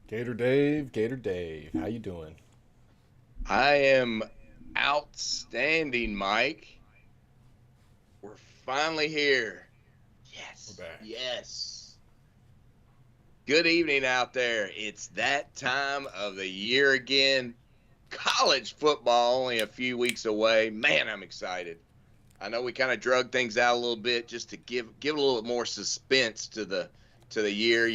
Gator Dave, how you doing? I am outstanding, Mike. We're finally here. We're Yes, back. yes. Good evening out there. It's that time of the year again. College football only a few weeks away. Man, I'm excited. I know we kind of drug things out a little bit just to give a little more suspense to the year, a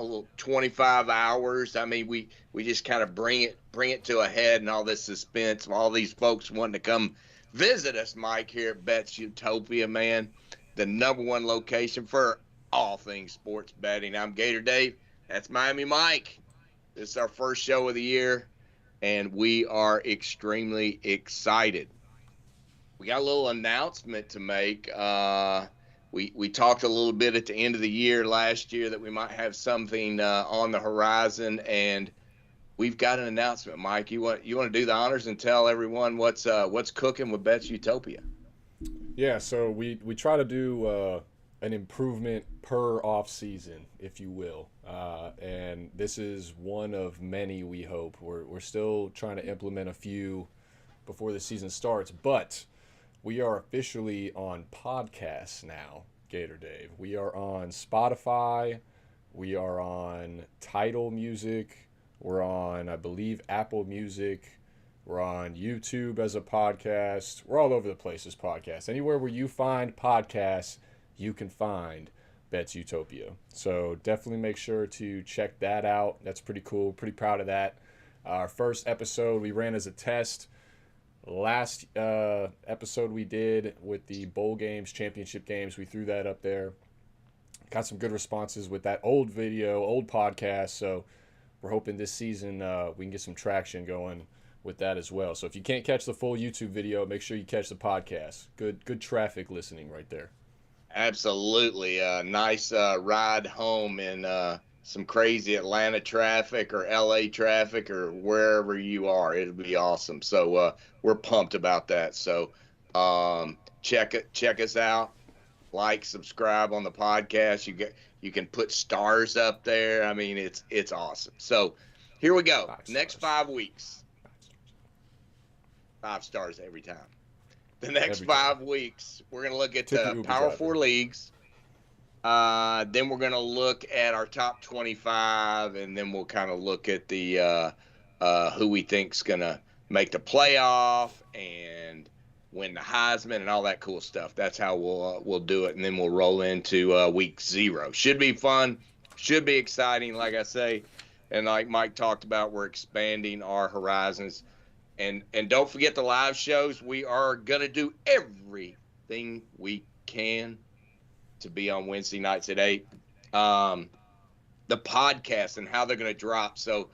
little 25 hours. I mean, we just kind of bring it to a head and all this suspense, all these folks wanting to come visit us, Mike, here at Bets Utopia, man. The number one location for all things sports betting. I'm Gator Dave. That's Miami Mike. This is our first show of the year, and we are extremely excited. We got a little announcement to make. We talked a little bit at the end of the year last year that we might have something on the horizon, and we've got an announcement. Mike, you want to do the honors and tell everyone what's cooking with Bets Utopia? Yeah, so we try to do an improvement per off season, if you will, and this is one of many. We hope we're still trying to implement a few before the season starts, but we are officially on podcasts now. Gator Dave, we are on Spotify, we are on Tidal Music, we're on, I believe, Apple Music. We're on YouTube as a podcast. We're all over the place as podcasts. Anywhere where you find podcasts, you can find Bets Utopia. So definitely make sure to check that out. That's pretty cool. Pretty proud of that. Our first episode we ran as a test. Last episode we did with the bowl games, championship games, we threw that up there. Got some good responses with that old video, old podcast. So we're hoping this season we can get some traction going with that as well. So if you can't catch the full YouTube video, make sure you catch the podcast. Good traffic listening right there. Absolutely. Nice ride home in some crazy Atlanta traffic or LA traffic or wherever you are. It'll be awesome. So we're pumped about that. So check us out. Like, subscribe on the podcast. You can put stars up there. I mean, it's awesome. So here we go. Five Next stars. 5 weeks, 5 stars every time. The next Every time. 5 weeks, we're going to look at Tip your the Uber Power driver. Four leagues. Then we're going to look at our top 25, and then we'll kind of look at the who we think's going to make the playoff and win the Heisman and all that cool stuff. That's how we'll do it, and then we'll roll into week 0. Should be fun. Should be exciting. Like I say, and like Mike talked about, we're expanding our horizons. And don't forget the live shows. We are gonna do everything we can to be on Wednesday nights at 8. The podcast and how they're gonna drop. So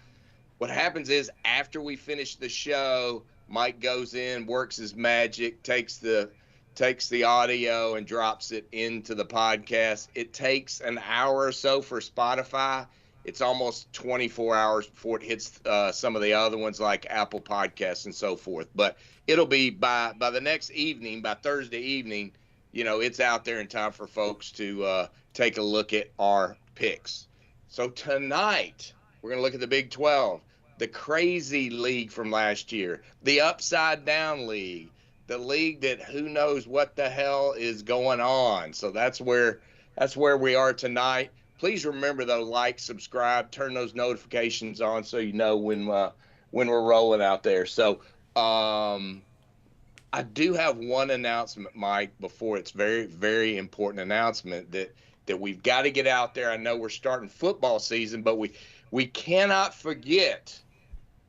what happens is after we finish the show, Mike goes in, works his magic, takes the audio and drops it into the podcast. It takes an hour or so for Spotify. It's almost 24 hours before it hits some of the other ones like Apple Podcasts and so forth. But it'll be by the next evening, by Thursday evening, it's out there in time for folks to take a look at our picks. So tonight, we're going to look at the Big 12, the crazy league from last year, the upside down league, the league that who knows what the hell is going on. So that's where we are tonight. Please remember though, like, subscribe, turn those notifications on so you know when we're rolling out there. So I do have one announcement, Mike, before it's very, very important announcement that we've got to get out there. I know we're starting football season, but we cannot forget.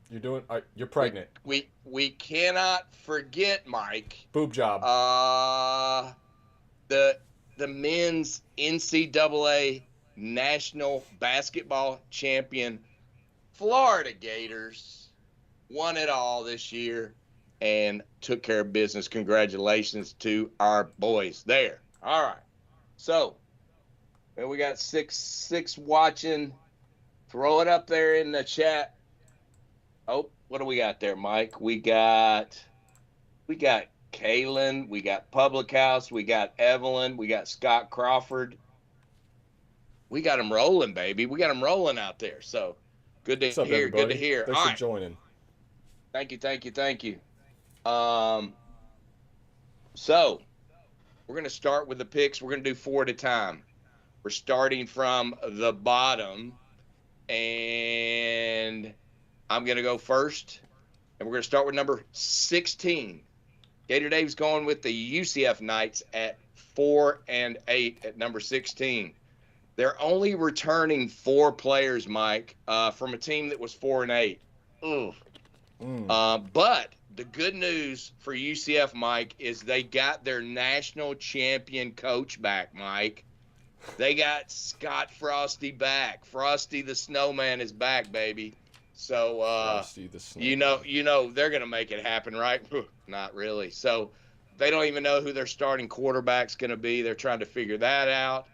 You're We pregnant. we cannot forget, Mike. Boob job. Uh, the the men's NCAA national basketball champion Florida Gators won it all this year and took care of business. Congratulations to our boys there. All right. So, we got six watching. Throw it up there in the chat. Oh, what do we got there, Mike? We got Kalen, we got Public House, we got Evelyn, we got Scott Crawford. We got them rolling, baby. We got them rolling out there. So Good to What's up, hear. Good to everybody? hear. Thanks All for right. joining. Thank you. Thank you. Thank you. Um, so we're going to start with the picks. We're going to do four at a time. We're starting from the bottom, and I'm going to go first. And we're going to start with number 16. Gator Dave's going with the UCF Knights at 4-8 at number 16. They're only returning four players, Mike, from a team that was 4-8. Ooh. Mm. But the good news for UCF, Mike, is they got their national champion coach back, Mike. They got Scott Frosty back. Frosty the Snowman is back, baby. So Frosty the they're gonna make it happen, right? Not really. So they don't even know who their starting quarterback's gonna be. They're trying to figure that out.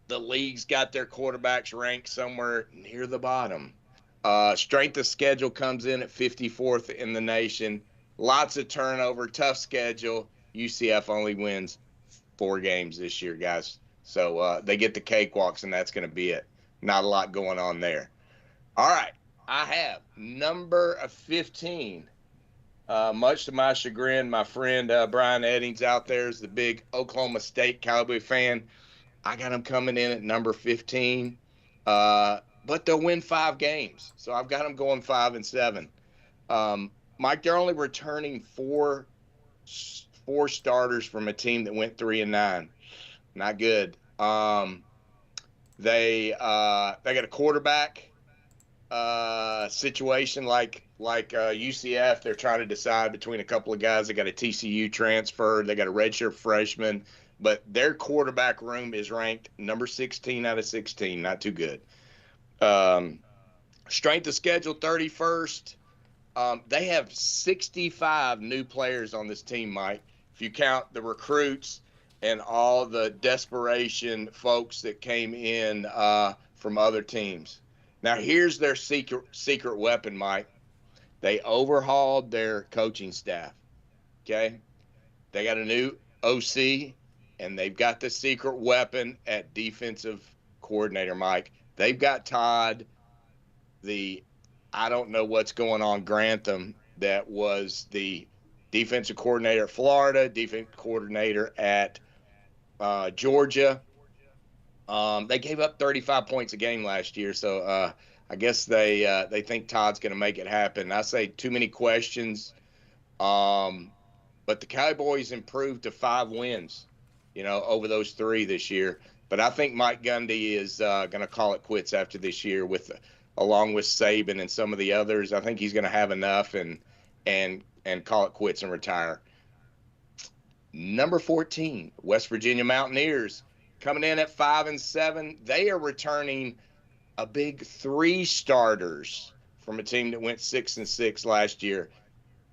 The league's got their quarterbacks ranked somewhere near the bottom. Strength of schedule comes in at 54th in the nation. Lots of turnover, tough schedule. UCF only wins 4 games this year, guys. So they get the cakewalks, and that's going to be it. Not a lot going on there. All right. I have number 15. Much to my chagrin, my friend Brian Eddings out there is the big Oklahoma State Cowboy fan. I got them coming in at number 15. But they'll win 5 games. So I've got them going 5-7. Mike, they're only returning four starters from a team that went 3-9. Not good. They got a quarterback situation like UCF. They're trying to decide between a couple of guys. They got a TCU transfer. They got a redshirt freshman. But their quarterback room is ranked number 16 out of 16. Not too good. Strength of schedule 31st. They have 65 new players on this team, Mike. If you count the recruits and all the desperation folks that came in from other teams. Now, here's their secret weapon, Mike. They overhauled their coaching staff. Okay? They got a new OC, and they've got the secret weapon at defensive coordinator, Mike. They've got Todd, I don't know what's going on, Grantham, that was the defensive coordinator at Florida, defensive coordinator at Georgia. They gave up 35 points a game last year, so I guess they think Todd's going to make it happen. I say too many questions, but the Cowboys improved to 5 wins, over those 3 this year. But I think Mike Gundy is going to call it quits after this year along with Saban and some of the others. I think he's going to have enough and call it quits and retire. Number 14, West Virginia Mountaineers, coming in at 5-7. They are returning a big 3 starters from a team that went 6-6 last year.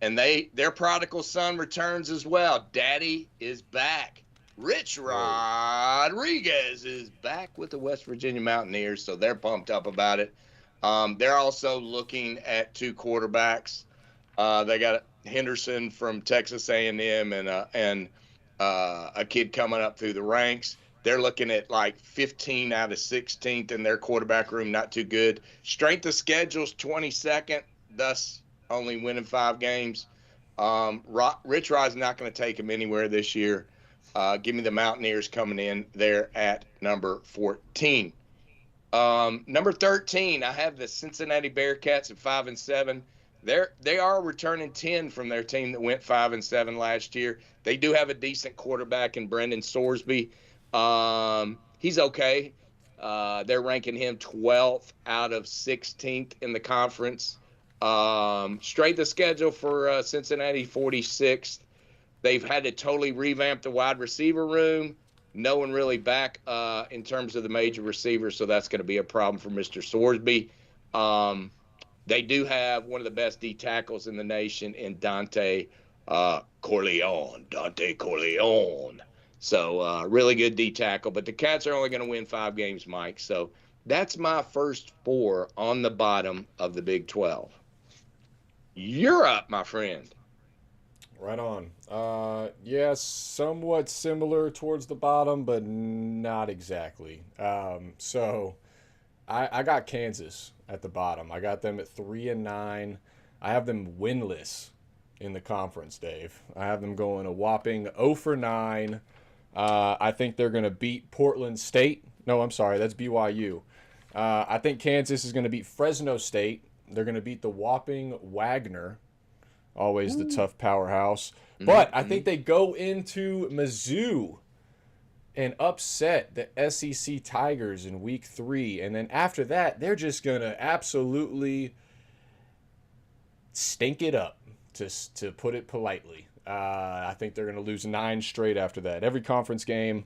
And their prodigal son returns as well. Daddy is back. Rich Rodriguez is back with the West Virginia Mountaineers, so they're pumped up about it. They're also looking at 2 quarterbacks. They got Henderson from Texas A&M and a kid coming up through the ranks. They're looking at like 15 out of 16th in their quarterback room. Not too good. Strength of schedule's 22nd, thus only winning 5 games. Rich Rod's not going to take him anywhere this year. Give me the Mountaineers coming in there at number 14. Number 13, I have the Cincinnati Bearcats at 5-7. They are returning 10 from their team that went 5-7 last year. They do have a decent quarterback in Brendan Sorsby. He's okay. They're ranking him 12th out of 16th in the conference. Straight the schedule for Cincinnati, 46th. They've had to totally revamp the wide receiver room. No one really back in terms of the major receivers, so that's going to be a problem for Mr. Sorsby. They do have one of the best D tackles in the nation in Dante Corleone. So really good D tackle. But the Cats are only going to win 5 games, Mike. So that's my first 4 on the bottom of the Big 12. You're up, my friend. Right on. Yeah, somewhat similar towards the bottom, but not exactly. So I got Kansas at the bottom. I got them at 3-9. I have them winless in the conference, Dave. I have them going a whopping 0 for 9. I think they're going to beat Portland State. No, I'm sorry, that's BYU. I think Kansas is going to beat Fresno State. They're going to beat the whopping Wagner, always the tough powerhouse. But I think they go into Mizzou and upset the SEC Tigers in week 3. And then after that, they're just going to absolutely stink it up, to put it politely. I think they're going to lose 9 straight after that. Every conference game.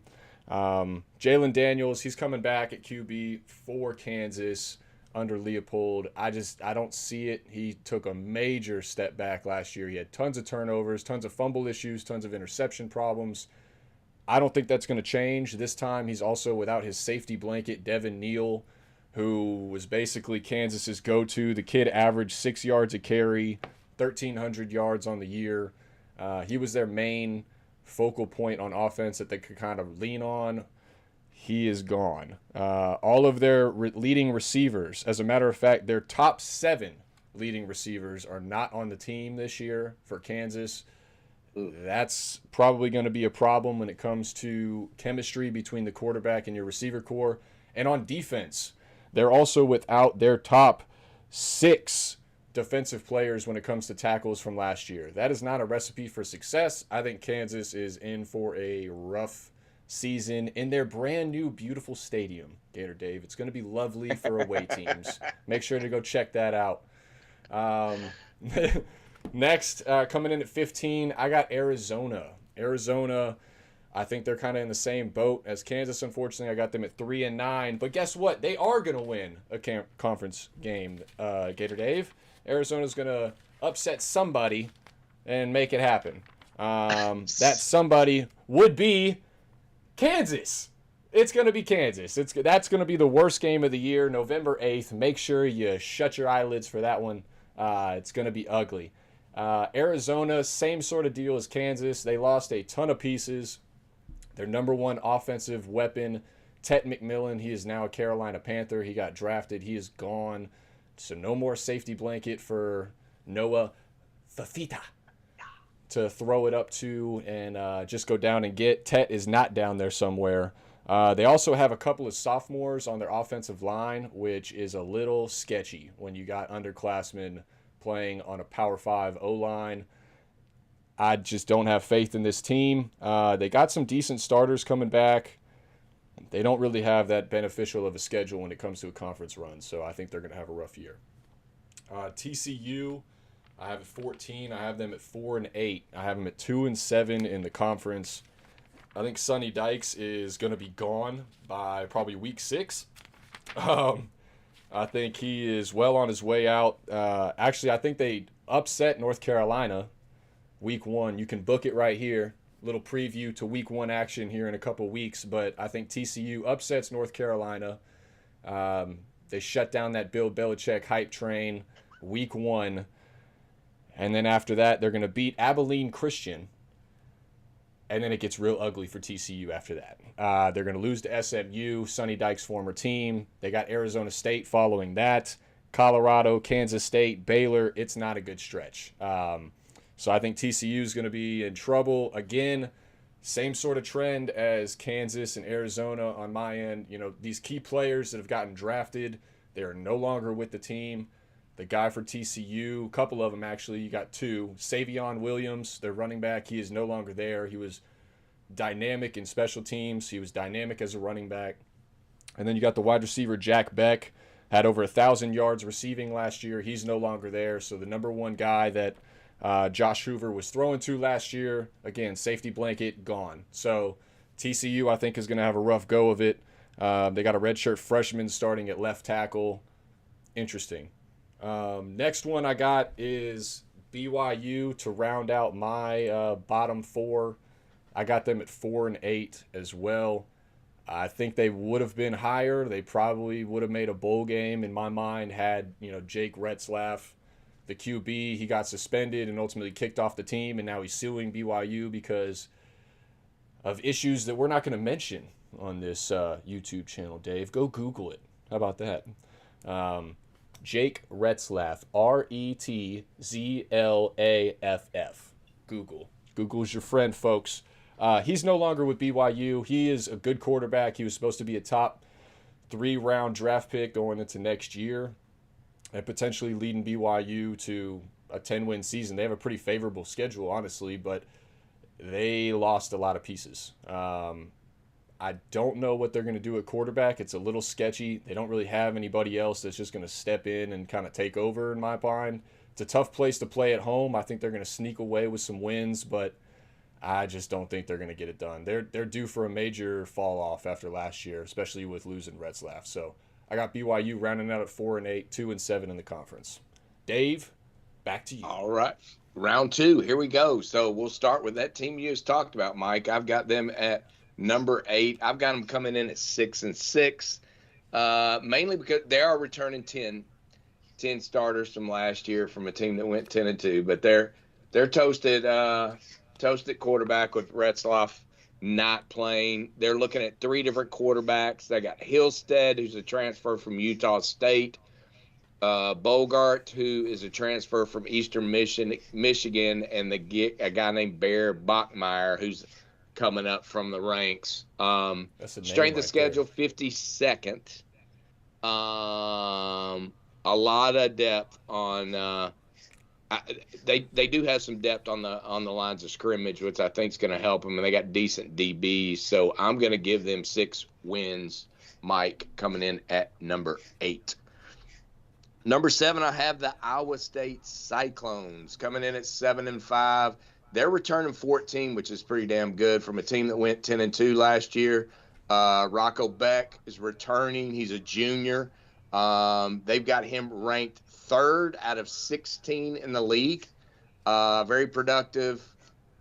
Jalen Daniels, he's coming back at QB for Kansas under Leopold. I don't see it. He took a major step back last year. He had tons of turnovers, tons of fumble issues, tons of interception problems. I don't think that's going to change. This time he's also without his safety blanket, Devin Neal, who was basically Kansas's go-to. The kid averaged 6 yards a carry, 1,300 yards on the year. He was their main focal point on offense that they could kind of lean on. He is gone. All of their leading receivers, as a matter of fact, their top 7 leading receivers are not on the team this year for Kansas. That's probably going to be a problem when it comes to chemistry between the quarterback and your receiver core. And on defense, they're also without their top 6 defensive players when it comes to tackles from last year. That is not a recipe for success. I think Kansas is in for a rough season in their brand new beautiful stadium, Gator Dave. It's going to be lovely for away teams. Make sure to go check that out. Next, coming in at 15, I got Arizona. Arizona, I think they're kind of in the same boat as Kansas. Unfortunately, I got them at 3-9. But guess what? They are going to win a conference game, Gator Dave. Arizona's going to upset somebody and make it happen. That somebody would be Kansas. It's going to be Kansas. That's going to be the worst game of the year, November 8th. Make sure you shut your eyelids for that one. It's going to be ugly. Arizona, same sort of deal as Kansas. They lost a ton of pieces. Their number one offensive weapon, Tet McMillan, he is now a Carolina Panther. He got drafted. He is gone. So no more safety blanket for Noah Fafita to throw it up to and just go down and get. Tet is not down there somewhere. They also have a couple of sophomores on their offensive line, which is a little sketchy when you got underclassmen playing on a Power 5 O-line. I just don't have faith in this team. They got some decent starters coming back. They don't really have that beneficial of a schedule when it comes to a conference run, so I think they're going to have a rough year. TCU, I have at 14. I have them at 4-8. I have them at 2-7 in the conference. I think Sonny Dykes is going to be gone by probably week 6. I think he is well on his way out. Actually, I think they upset North Carolina week 1. You can book it right here. Little preview to week 1 action here in a couple weeks. But I think TCU upsets North Carolina. They shut down that Bill Belichick hype train week 1. And then after that, they're going to beat Abilene Christian. And then it gets real ugly for TCU after that. They're going to lose to SMU, Sonny Dykes' former team. They got Arizona State following that. Colorado, Kansas State, Baylor. It's not a good stretch. So I think TCU is going to be in trouble. Again, same sort of trend as Kansas and Arizona on my end. You know, these key players that have gotten drafted, they are no longer with the team. The guy for TCU, a couple of them actually, you got 2. Savion Williams, their running back, he is no longer there. He was dynamic in special teams. He was dynamic as a running back. And then you got the wide receiver, Jack Beck, had over 1,000 yards receiving last year. He's no longer there. So the number one guy that Josh Hoover was throwing to last year, again, safety blanket, gone. So TCU, I think, is going to have a rough go of it. They got a redshirt freshman starting at left tackle. Interesting. Next one I got is BYU to round out my bottom 4. I got them at 4-8 as well. I think they would have been higher. They probably would have made a bowl game in my mind had, Jake Retzlaff, the QB, he got suspended and ultimately kicked off the team, and now he's suing BYU because of issues that we're not going to mention on this YouTube channel, Dave. Go Google it. How about that? Um, Jake Retzlaff, Retzlaff. Google's your friend, folks. He's no longer with BYU. He is a good quarterback. He was supposed to be a top 3 round draft pick going into next year and potentially leading BYU to a 10-win season. They have a pretty favorable schedule, honestly, but they lost a lot of pieces. I don't know what they're going to do at quarterback. It's a little sketchy. They don't really have anybody else that's just going to step in and kind of take over, in my mind. It's a tough place to play at home. I think they're going to sneak away with some wins, but I just don't think they're going to get it done. They're due for a major fall off after last year, especially with losing Retzlaff. So I got BYU rounding out at 4-8, 2-7 in the conference. Dave, back to you. All right. Round 2. Here we go. So we'll start with that team you just talked about, Mike. I've got them at number 8. I've got them coming in at 6-6, mainly because they are returning 10 starters from last year from a team that went 10-2, but they're toasted quarterback with Retzlaff not playing. They're looking at 3 different quarterbacks. They got Hillstead, who's a transfer from Utah State, Bogart, who is a transfer from Eastern Michigan, and a guy named Bear Bachmeyer, who's coming up from the ranks. Strength of schedule, 52nd. A lot of depth on. They do have some depth on the lines of scrimmage, which I think is going to help them, and they got decent DBs. So I'm going to give them 6 wins. Mike, coming in at number 8. Number 7, I have the Iowa State Cyclones coming in at 7-5. They're returning 14, which is pretty damn good from a team that went 10-2 last year. Rocco Beck is returning. He's a junior. They've got him ranked 3rd out of 16 in the league. Very productive.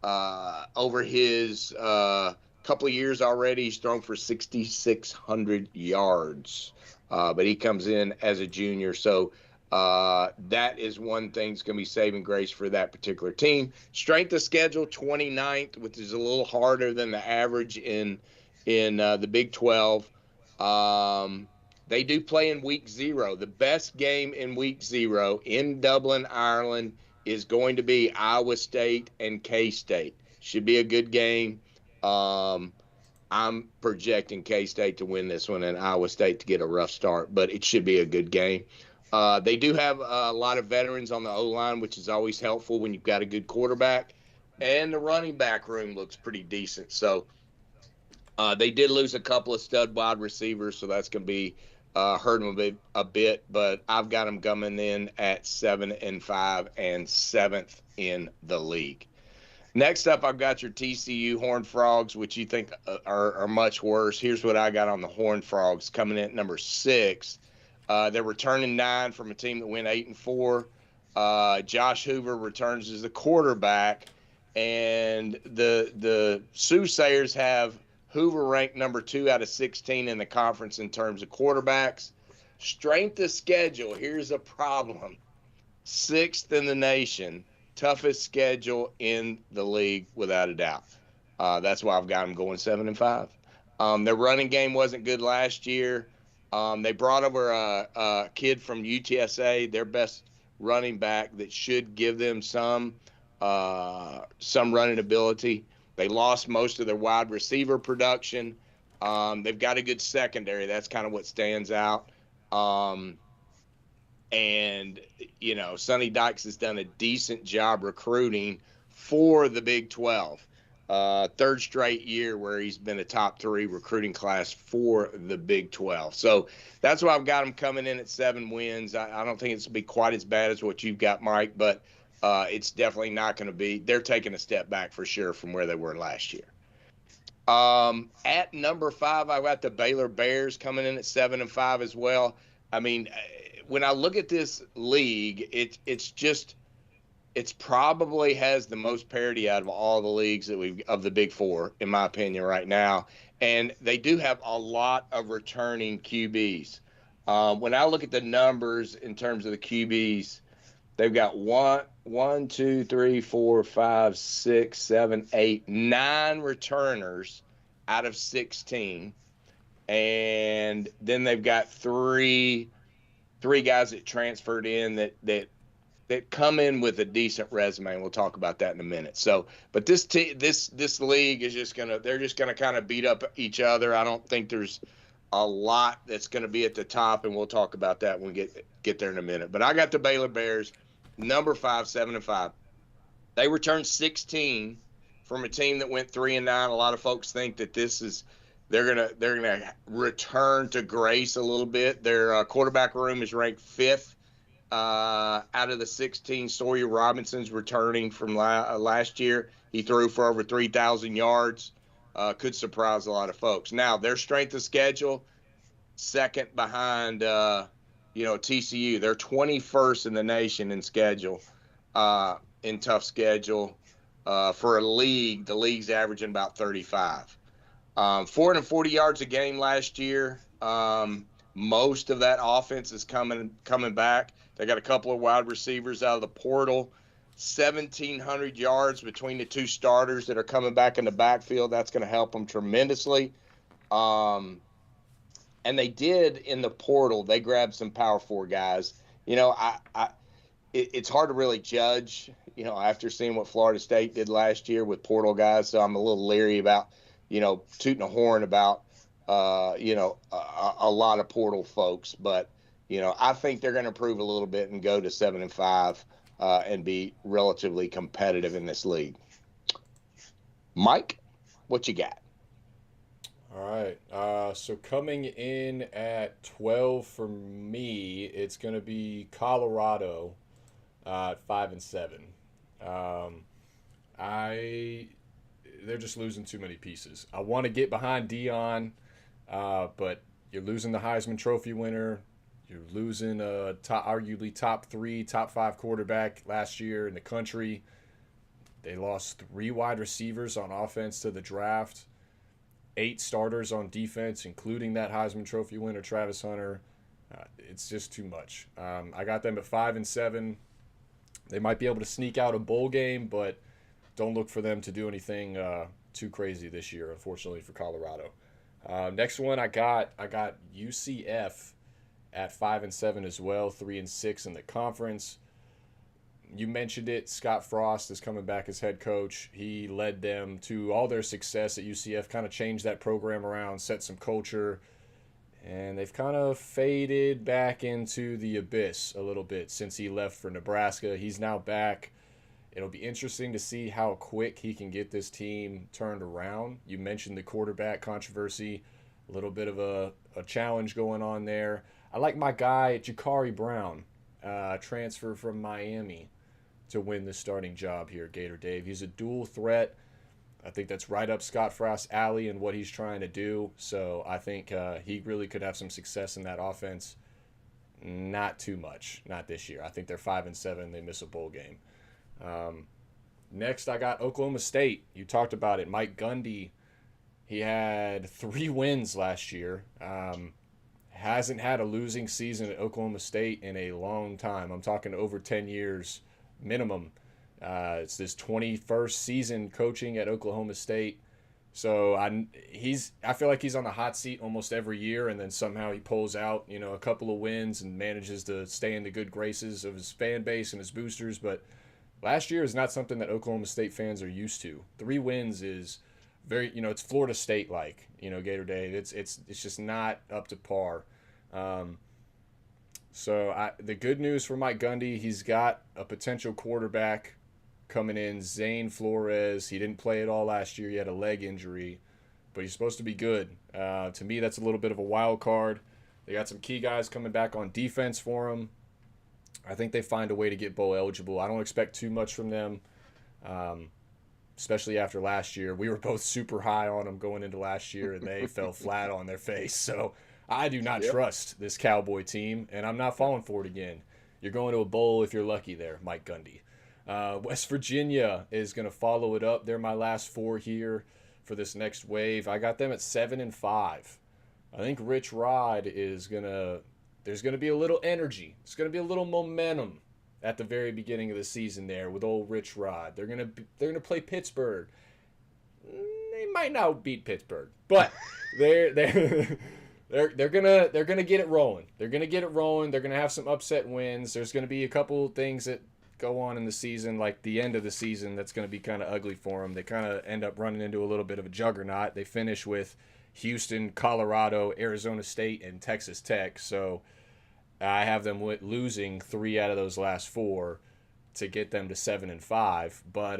Over his couple of years already, he's thrown for 6,600 yards. But he comes in as a junior. So that is one thing that's going to be saving grace for that particular team. Strength of schedule, 29th, which is a little harder than the average in the Big 12. They do play in week 0. The best game in week 0 in Dublin, Ireland, is going to be Iowa State and K-State. Should be a good game. I'm projecting K-State to win this one and Iowa State to get a rough start, but it should be a good game. They do have a lot of veterans on the O-line, which is always helpful when you've got a good quarterback. And the running back room looks pretty decent. So they did lose a couple of stud wide receivers, so that's going to be hurt them a bit. But I've got them coming in at 7-5 and 7th in the league. Next up, I've got your TCU Horned Frogs, which you think are much worse. Here's what I got on the Horned Frogs, coming in at number 6. They're returning 9 from a team that went 8-4. Josh Hoover returns as the quarterback, and the soothsayers have Hoover ranked number 2 out of 16 in the conference in terms of quarterbacks. Strength of schedule, here's a problem. 6th in the nation. Toughest schedule in the league, without a doubt. That's why I've got them going 7-5. Their running game wasn't good last year. They brought over a kid from UTSA, their best running back, that should give them some running ability. They lost most of their wide receiver production. They've got a good secondary. That's kind of what stands out. And, Sonny Dykes has done a decent job recruiting for the Big 12. 3rd straight year where he's been a top 3 recruiting class for the Big 12. So that's why I've got him coming in at 7 wins. I don't think it's going to be quite as bad as what you've got, Mike, but it's definitely not going to be. They're taking a step back for sure from where they were last year. At number 5, I've got the Baylor Bears coming in at 7-5 as well. I mean, when I look at this league, it's probably has the most parity out of all the leagues of the Big 4, in my opinion, right now. And they do have a lot of returning QBs. When I look at the numbers in terms of the QBs, they've got 1, 2, 3, 4, 5, 6, 7, 8, 9 returners out of 16. and then they've got three guys that transferred in that come in with a decent resume, and we'll talk about that in a minute. So, but this league is they're just gonna kind of beat up each other. I don't think there's a lot that's gonna be at the top, and we'll talk about that when we get there in a minute. But I got the Baylor Bears, number 5, 7-5. They returned 16 from a team that went 3-9. A lot of folks think that they're gonna return to grace a little bit. Their quarterback room is ranked 5th out of the 16. Sawyer Robinson's returning from last year. He threw for over 3,000 yards. Could surprise a lot of folks. Now, their strength of schedule, second behind, TCU. They're 21st in the nation in schedule, in tough schedule. For a league, the league's averaging about 35. 440 yards a game last year. Most of that offense is coming back. They got a couple of wide receivers out of the portal. 1,700 yards between the two starters that are coming back in the backfield. That's going to help them tremendously. And they did in the portal. They grabbed some Power 4 guys. It's hard to really judge, after seeing what Florida State did last year with portal guys. So I'm a little leery about, tooting a horn about, a lot of portal folks. But, I think they're going to improve a little bit and go to 7-5 and be relatively competitive in this league. Mike, what you got? All right. So coming in at 12 for me, it's going to be Colorado at 5-7. They're just losing too many pieces. I want to get behind Dion, but you're losing the Heisman Trophy winner. You're losing a arguably top 3, top 5 quarterback last year in the country. They lost 3 wide receivers on offense to the draft, 8 starters on defense, including that Heisman Trophy winner, Travis Hunter. It's just too much. I got them at 5-7. They might be able to sneak out a bowl game, but don't look for them to do anything too crazy this year, unfortunately, for Colorado. Next one, I got UCF at 5-7 as well, 3-6 in the conference. You mentioned it. Scott Frost is coming back as head coach. He led them to all their success at UCF, kind of changed that program around, set some culture, and they've kind of faded back into the abyss a little bit since he left for Nebraska. He's now back. It'll be interesting to see how quick he can get this team turned around. You mentioned the quarterback controversy, a little bit of a challenge going on there. I like my guy, Jakari Brown, transfer from Miami, to win the starting job here, Gator Dave. He's a dual threat. I think that's right up Scott Frost's alley and what he's trying to do. So I think he really could have some success in that offense. Not too much, not this year. I think they're 5-7. They miss a bowl game. Next, I got Oklahoma State. You talked about it. Mike Gundy, he had 3 wins last year. Hasn't had a losing season at Oklahoma State in a long time. I'm talking over 10 years minimum. It's his 21st season coaching at Oklahoma State. So I feel like he's on the hot seat almost every year, and then somehow he pulls out, a couple of wins and manages to stay in the good graces of his fan base and his boosters. But last year is not something that Oklahoma State fans are used to. 3 wins is very, it's Florida State like, Gator Day. It's just not up to par. So the good news for Mike Gundy, he's got a potential quarterback coming in, Zane Flores. He didn't play at all last year. He had a leg injury, but he's supposed to be good. To me, that's a little bit of a wild card. They got some key guys coming back on defense for him. I think they find a way to get bowl eligible. I don't expect too much from them, especially after last year. We were both super high on them going into last year, and they fell flat on their face. So I do not trust this Cowboy team, and I'm not falling for it again. You're going to a bowl if you're lucky there, Mike Gundy. West Virginia is going to follow it up. They're my last 4 here for this next wave. I got them at 7-5. I think Rich Rod is going to – there's going to be a little energy. It's going to be a little momentum at the very beginning of the season there with old Rich Rod. They're going to play Pittsburgh. They might not beat Pittsburgh, but they're they're gonna get it rolling. They're gonna get it rolling. They're gonna have some upset wins. There's gonna be a couple things that go on in the season, like the end of the season, that's gonna be kind of ugly for them. They kind of end up running into a little bit of a juggernaut. They finish with Houston, Colorado, Arizona State, and Texas Tech. So I have them losing 3 out of those last 4 to get them to 7-5. But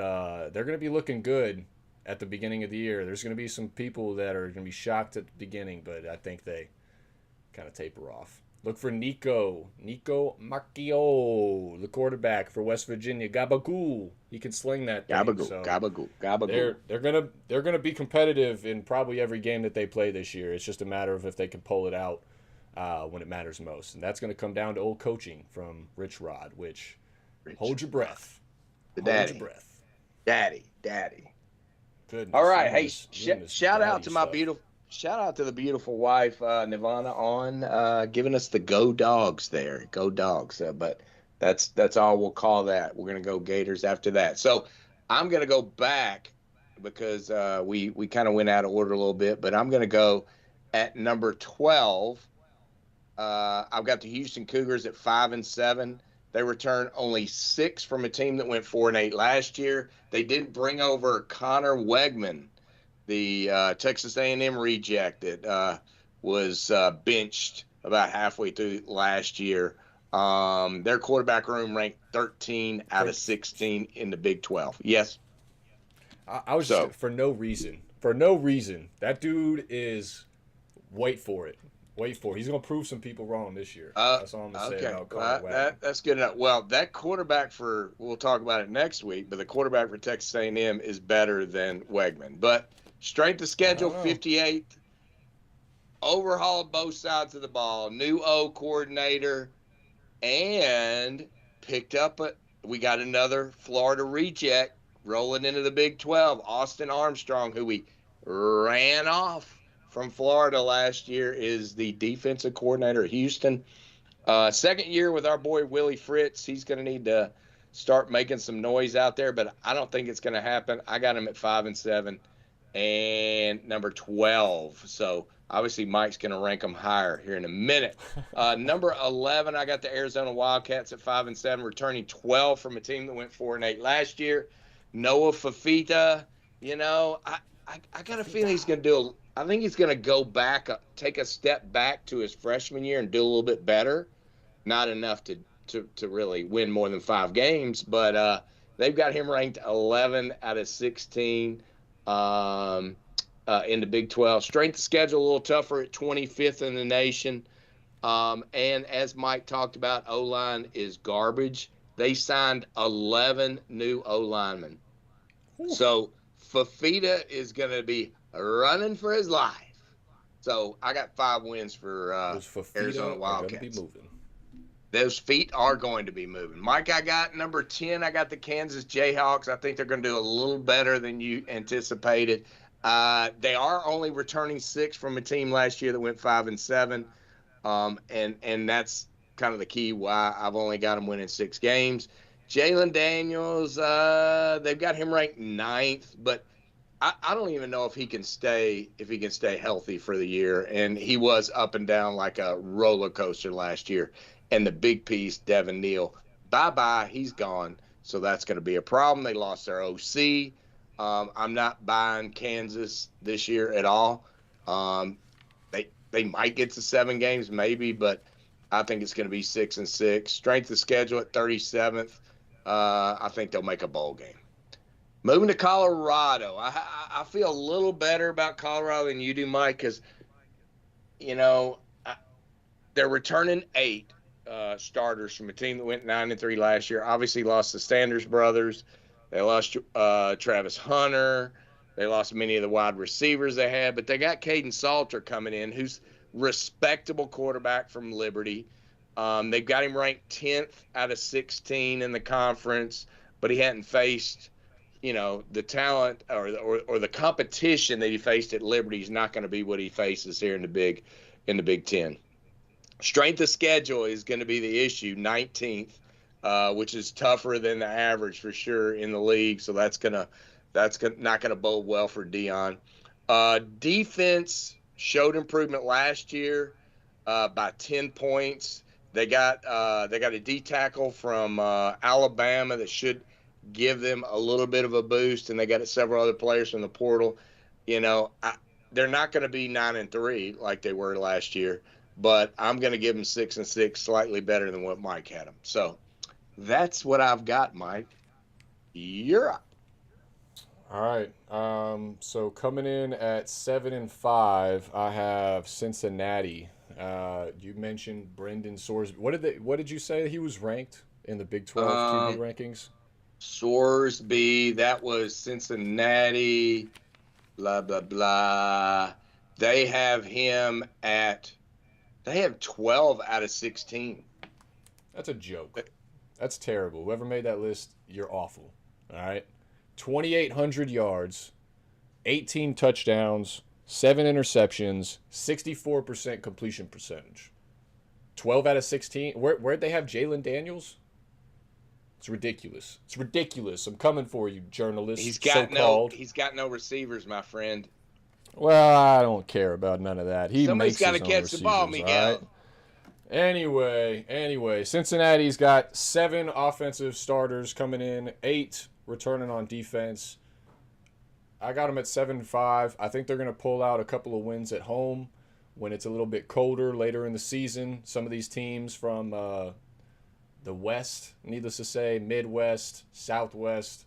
they're going to be looking good at the beginning of the year. There's going to be some people that are going to be shocked at the beginning, but I think they kind of taper off. Look for Nico Macchio, the quarterback for West Virginia. Gabagool, he can sling that thing. Gabagool. They're gonna be competitive in probably every game that they play this year. It's just a matter of if they can pull it out when it matters most, and that's gonna come down to old coaching from Rich Rod. Which, hold your breath. Hold your breath. Daddy. Goodness. All right, Goodness, shout out to my stuff. beautiful. Shout out to the beautiful wife, Nirvana, on giving us the Go Dogs there. Go Dogs. But that's all we'll call that. We're going to go Gators after that. So I'm going to go back because we kind of went out of order a little bit. But I'm going to go at number 12. I've got the Houston Cougars at 5-7. They returned only 6 from a team that went 4-8 last year. They did bring over Connor Wegman, the Texas A&M reject that was benched about halfway through last year. Their quarterback room ranked 13 out of 16 in the Big 12. Yes. I was just, for no reason. That dude is, wait for it. He's going to prove some people wrong this year. That's all I'm going to say about Connor Wegman. That's good enough. Well, that quarterback we'll talk about it next week, but the quarterback for Texas A&M is better than Wegman. But strength of schedule, 58th. Overhauled both sides of the ball. New O coordinator. And picked up we got another Florida reject rolling into the Big 12. Austin Armstrong, who we ran off from Florida last year, is the defensive coordinator at Houston. Second year with our boy Willie Fritz. He's going to need to start making some noise out there, but I don't think it's going to happen. I got him at 5-7 and number 12. So obviously Mike's going to rank them higher here in a minute. Number 11, I got the Arizona Wildcats at 5-7, returning 12 from a team that went 4-8 last year. Noah Fafita, I got a feeling he's going to I think he's going to go back, take a step back to his freshman year and do a little bit better. Not enough to really win more than 5 games, but they've got him ranked 11 out of 16 in the Big 12. Strength of schedule a little tougher at 25th in the nation. And as Mike talked about, O-line is garbage. They signed 11 O linemen. So Fafita is going to be running for his life. So I got 5 wins for Arizona Wildcats. Those feet are going to be moving. Mike, I got number 10. I got the Kansas Jayhawks. I think they're going to do a little better than you anticipated. They are only returning 6 from a team last year that went 5-7. And that's kind of the key why I've only got them winning 6 games. Jalen Daniels, they've got him ranked 9th, but I don't even know if he can stay healthy for the year. And he was up and down like a roller coaster last year. And the big piece, Devin Neal, bye-bye, he's gone. So that's going to be a problem. They lost their OC. I'm not buying Kansas this year at all. They might get to 7 games maybe, but I think it's going to be 6-6. Strength of schedule at 37th. I think they'll make a bowl game. Moving to Colorado, I feel a little better about Colorado than you do, Mike, because, they're returning 8 starters from a team that went 9-3 last year. Obviously lost the Sanders brothers. They lost Travis Hunter. They lost many of the wide receivers they had, but they got Caden Salter coming in, who's respectable quarterback from Liberty. They've got him ranked 10th out of 16 in the conference, but he hadn't faced the talent or the competition that he faced at Liberty is not going to be what he faces here in the Big 10. Strength of schedule is going to be the issue, 19th, which is tougher than the average for sure in the league. So that's not going to bode well for Dion. Defense showed improvement last year by 10 points. They got a D tackle from Alabama that should give them a little bit of a boost, and they got several other players from the portal. You know, they're not going to be 9-3 like they were last year, but I'm going to give them 6-6, slightly better than what Mike had them. So that's what I've got, Mike. You're up. All right. So coming in at 7-5, I have Cincinnati. You mentioned Brendan Sorsby. What did you say he was ranked in the Big 12 QB Um, rankings? Sorsby, that was Cincinnati, blah, blah, blah. They have him they have 12 out of 16. That's a joke. That's terrible. Whoever made that list, you're awful. All right. 2,800 yards, 18 touchdowns, 7 interceptions, 64% completion percentage. 12 out of 16. Where'd they have Jalen Daniels? It's ridiculous. It's ridiculous. I'm coming for you, journalists, so called. He's got no receivers, my friend. Well, I don't care about none of that. He Somebody's makes got to his own catch the ball, receivers, all right? Miguel. Anyway, Cincinnati's got 7 offensive starters coming in, 8 returning on defense. I got them at 7-5. I think they're going to pull out a couple of wins at home when it's a little bit colder later in the season. Some of these teams from the West, needless to say, Midwest, Southwest,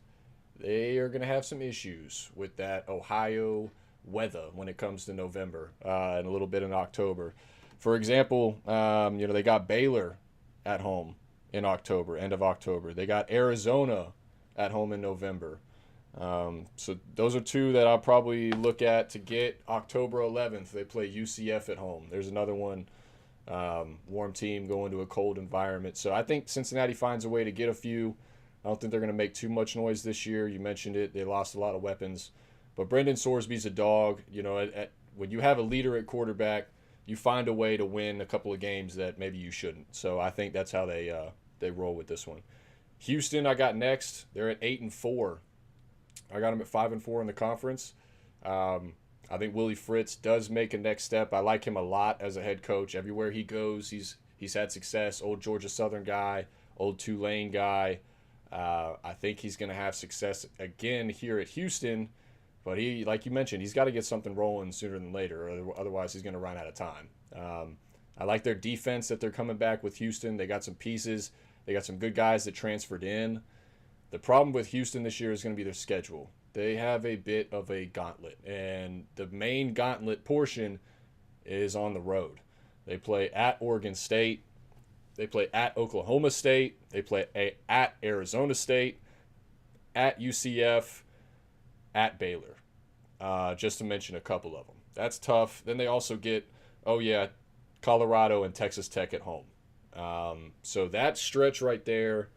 they are going to have some issues with that Ohio weather when it comes to November and a little bit in October. For example, they got Baylor at home in October, end of October. They got Arizona at home in November. So those are 2 that I'll probably look at to get. October 11th, they play UCF at home. There's another one, warm team going to a cold environment. So I think Cincinnati finds a way to get a few. I don't think they're going to make too much noise this year. You mentioned it. They lost a lot of weapons. But Brendan Sorsby's a dog. When you have a leader at quarterback, you find a way to win a couple of games that maybe you shouldn't. So I think that's how they roll with this one. Houston, I got next. They're at 8-4. I got them at 5-4 in the conference. I think Willie Fritz does make a next step. I like him a lot as a head coach. Everywhere he goes, he's had success. Old Georgia Southern guy, old Tulane guy. I think he's going to have success again here at Houston. But he, like you mentioned, he's got to get something rolling sooner than later, or otherwise he's going to run out of time. I like their defense that they're coming back with Houston. They got some pieces. They got some good guys that transferred in. The problem with Houston this year is going to be their schedule. They have a bit of a gauntlet, and the main gauntlet portion is on the road. They play at Oregon State. They play at Oklahoma State. They play at Arizona State, at UCF, at Baylor, just to mention a couple of them. That's tough. Then they also get, Colorado and Texas Tech at home. So that stretch right there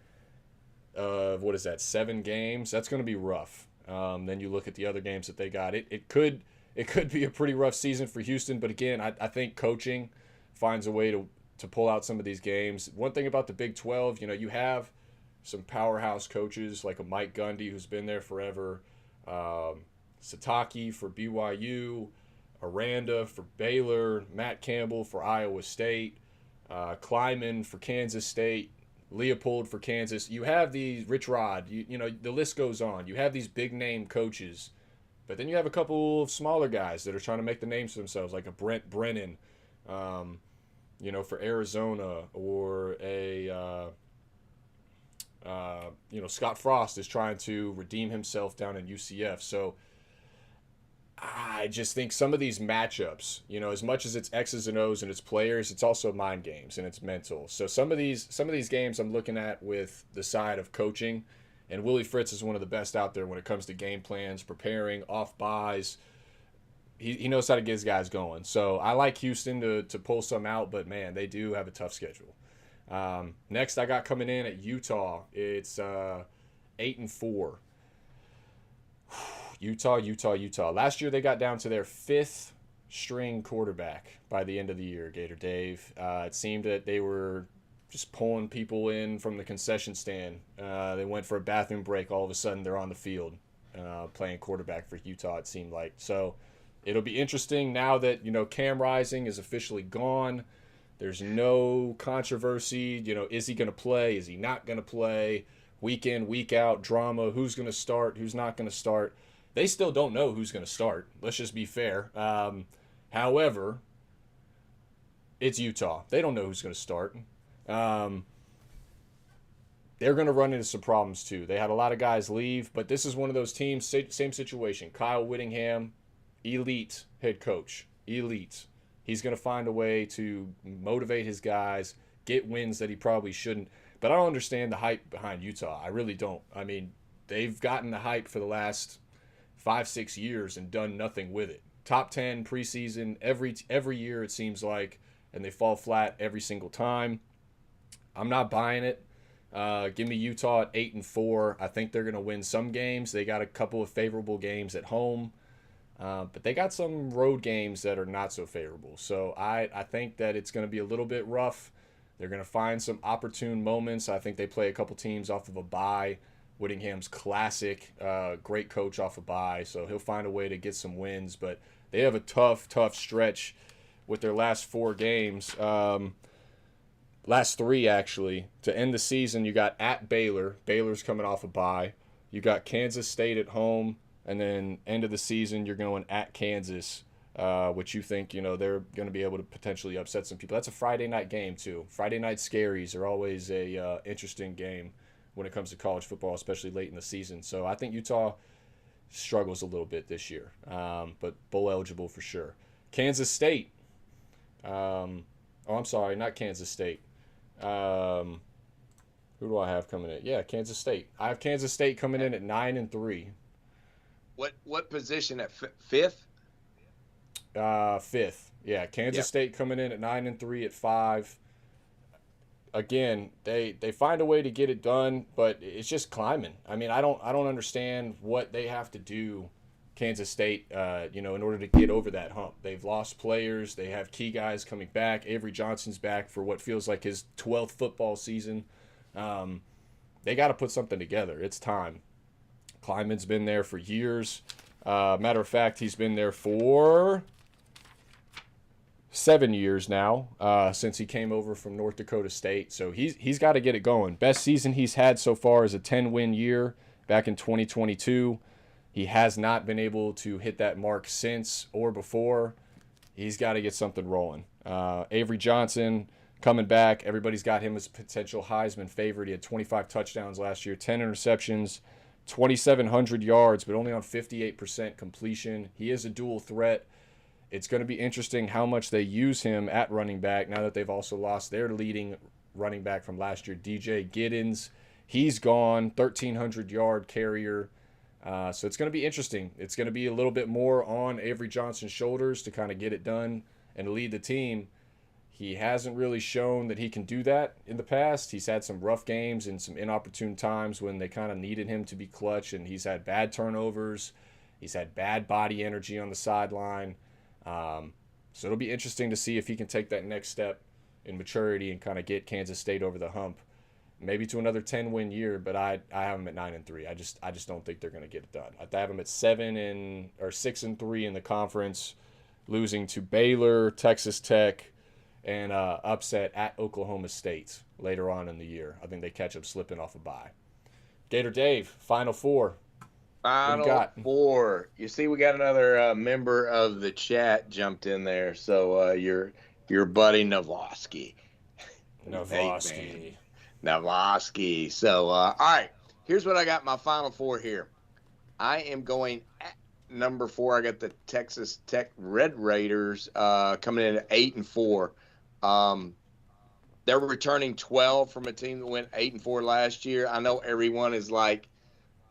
of, 7 games, that's going to be rough. Then you look at the other games that they got. It could be a pretty rough season for Houston, but again, I think coaching finds a way to pull out some of these games. One thing about the Big 12, you have some powerhouse coaches like a Mike Gundy who's been there forever, Sataki for BYU, Aranda for Baylor, Matt Campbell for Iowa State, Kleiman for Kansas State, Leopold for Kansas. You have these, Rich Rod, the list goes on. You have these big name coaches, but then you have a couple of smaller guys that are trying to make the names for themselves, like a Brent Brennan, for Arizona, or Scott Frost is trying to redeem himself down in UCF. So I just think some of these matchups, as much as it's X's and O's and it's players, it's also mind games and it's mental. So some of these games I'm looking at with the side of coaching, and Willie Fritz is one of the best out there when it comes to game plans, preparing, off buys. He knows how to get his guys going. So I like Houston to pull some out, but man, they do have a tough schedule. Next I got coming in at Utah. It's 8-4. Utah. Last year they got down to their 5th string quarterback by the end of the year, Gator Dave. It seemed that they were just pulling people in from the concession stand. They went for a bathroom break. All of a sudden they're on the field playing quarterback for Utah, it seemed like. So It'll be interesting now that, Cam Rising is officially gone. There's no controversy. Is he going to play? Is he not going to play? Week in, week out, drama. Who's going to start? Who's not going to start? They still don't know who's going to start. Let's just be fair. However, it's Utah. They don't know who's going to start. Um, they're going to run into some problems too. They had a lot of guys leave, but this is one of those teams, same situation. Kyle Whittingham, elite head coach, elite. He's going to find a way to motivate his guys, get wins that he probably shouldn't. But I don't understand the hype behind Utah. I really don't. I mean, they've gotten the hype for the last 5-6 years and done nothing with it. Top 10 preseason every year it seems like, and they fall flat every single time. I'm not buying it. Give me Utah at 8-4. I think they're going to win some games. They got a couple of favorable games at home, but they got some road games that are not so favorable. So I think that it's going to be a little bit rough. They're going to find some opportune moments. I think they play a couple teams off of a bye. Whittingham's classic, great coach off a bye, so he'll find a way to get some wins. But they have a tough stretch with their last 4 games. Last 3 actually. To end the season, you got at Baylor. Baylor's coming off a bye. You got Kansas State at home, and then end of the season you're going at Kansas, which you think they're going to be able to potentially upset some people. That's a Friday night game too. Friday night scaries are always a interesting game when it comes to college football, especially late in the season. So I think Utah struggles a little bit this year, but bowl eligible for sure. Kansas State. I'm sorry, not Kansas State. Who do I have coming in? Yeah, Kansas State. I have Kansas State coming in at 9-3. What position at fifth? Fifth. Yeah, Kansas State coming in at 9-3 at 5. Again, they find a way to get it done, but it's just climbing. I mean, I don't understand what they have to do, Kansas State, in order to get over that hump. They've lost players. They have key guys coming back. Avery Johnson's back for what feels like his 12th football season. They got to put something together. It's time. Kleiman's been there for years. Matter of fact, he's been there for 7 years now, since he came over from North Dakota State. So he's got to get it going. Best season he's had so far is a 10-win year back in 2022. He has not been able to hit that mark since or before. He's got to get something rolling. Avery Johnson coming back. Everybody's got him as a potential Heisman favorite. He had 25 touchdowns last year, 10 interceptions, 2,700 yards, but only on 58% completion. He is a dual threat. It's going to be interesting how much they use him at running back now that they've also lost their leading running back from last year, DJ Giddens. He's gone, 1,300-yard carrier. So it's going to be interesting. It's going to be a little bit more on Avery Johnson's shoulders to kind of get it done and lead the team. He hasn't really shown that he can do that in the past. He's had some rough games and some inopportune times when they kind of needed him to be clutch, and he's had bad turnovers. He's had bad body energy on the sideline. So it'll be interesting to see if he can take that next step in maturity and kind of get Kansas State over the hump, maybe to another 10-win year. But I have them at 9-3. I just don't think they're going to get it done. I have them at 6-3 in the conference, losing to Baylor, Texas Tech, and upset at Oklahoma State later on in the year. I think they catch up slipping off a bye. Gator Dave, Final Four. Final Four. You see, we got another member of the chat jumped in there. So your buddy Navosky. Navosky. So all right, here's what I got. My Final Four here. I am going at number 4. I got the Texas Tech Red Raiders coming in at 8-4. They're returning 12 from a team that went 8-4 last year. I know everyone is like,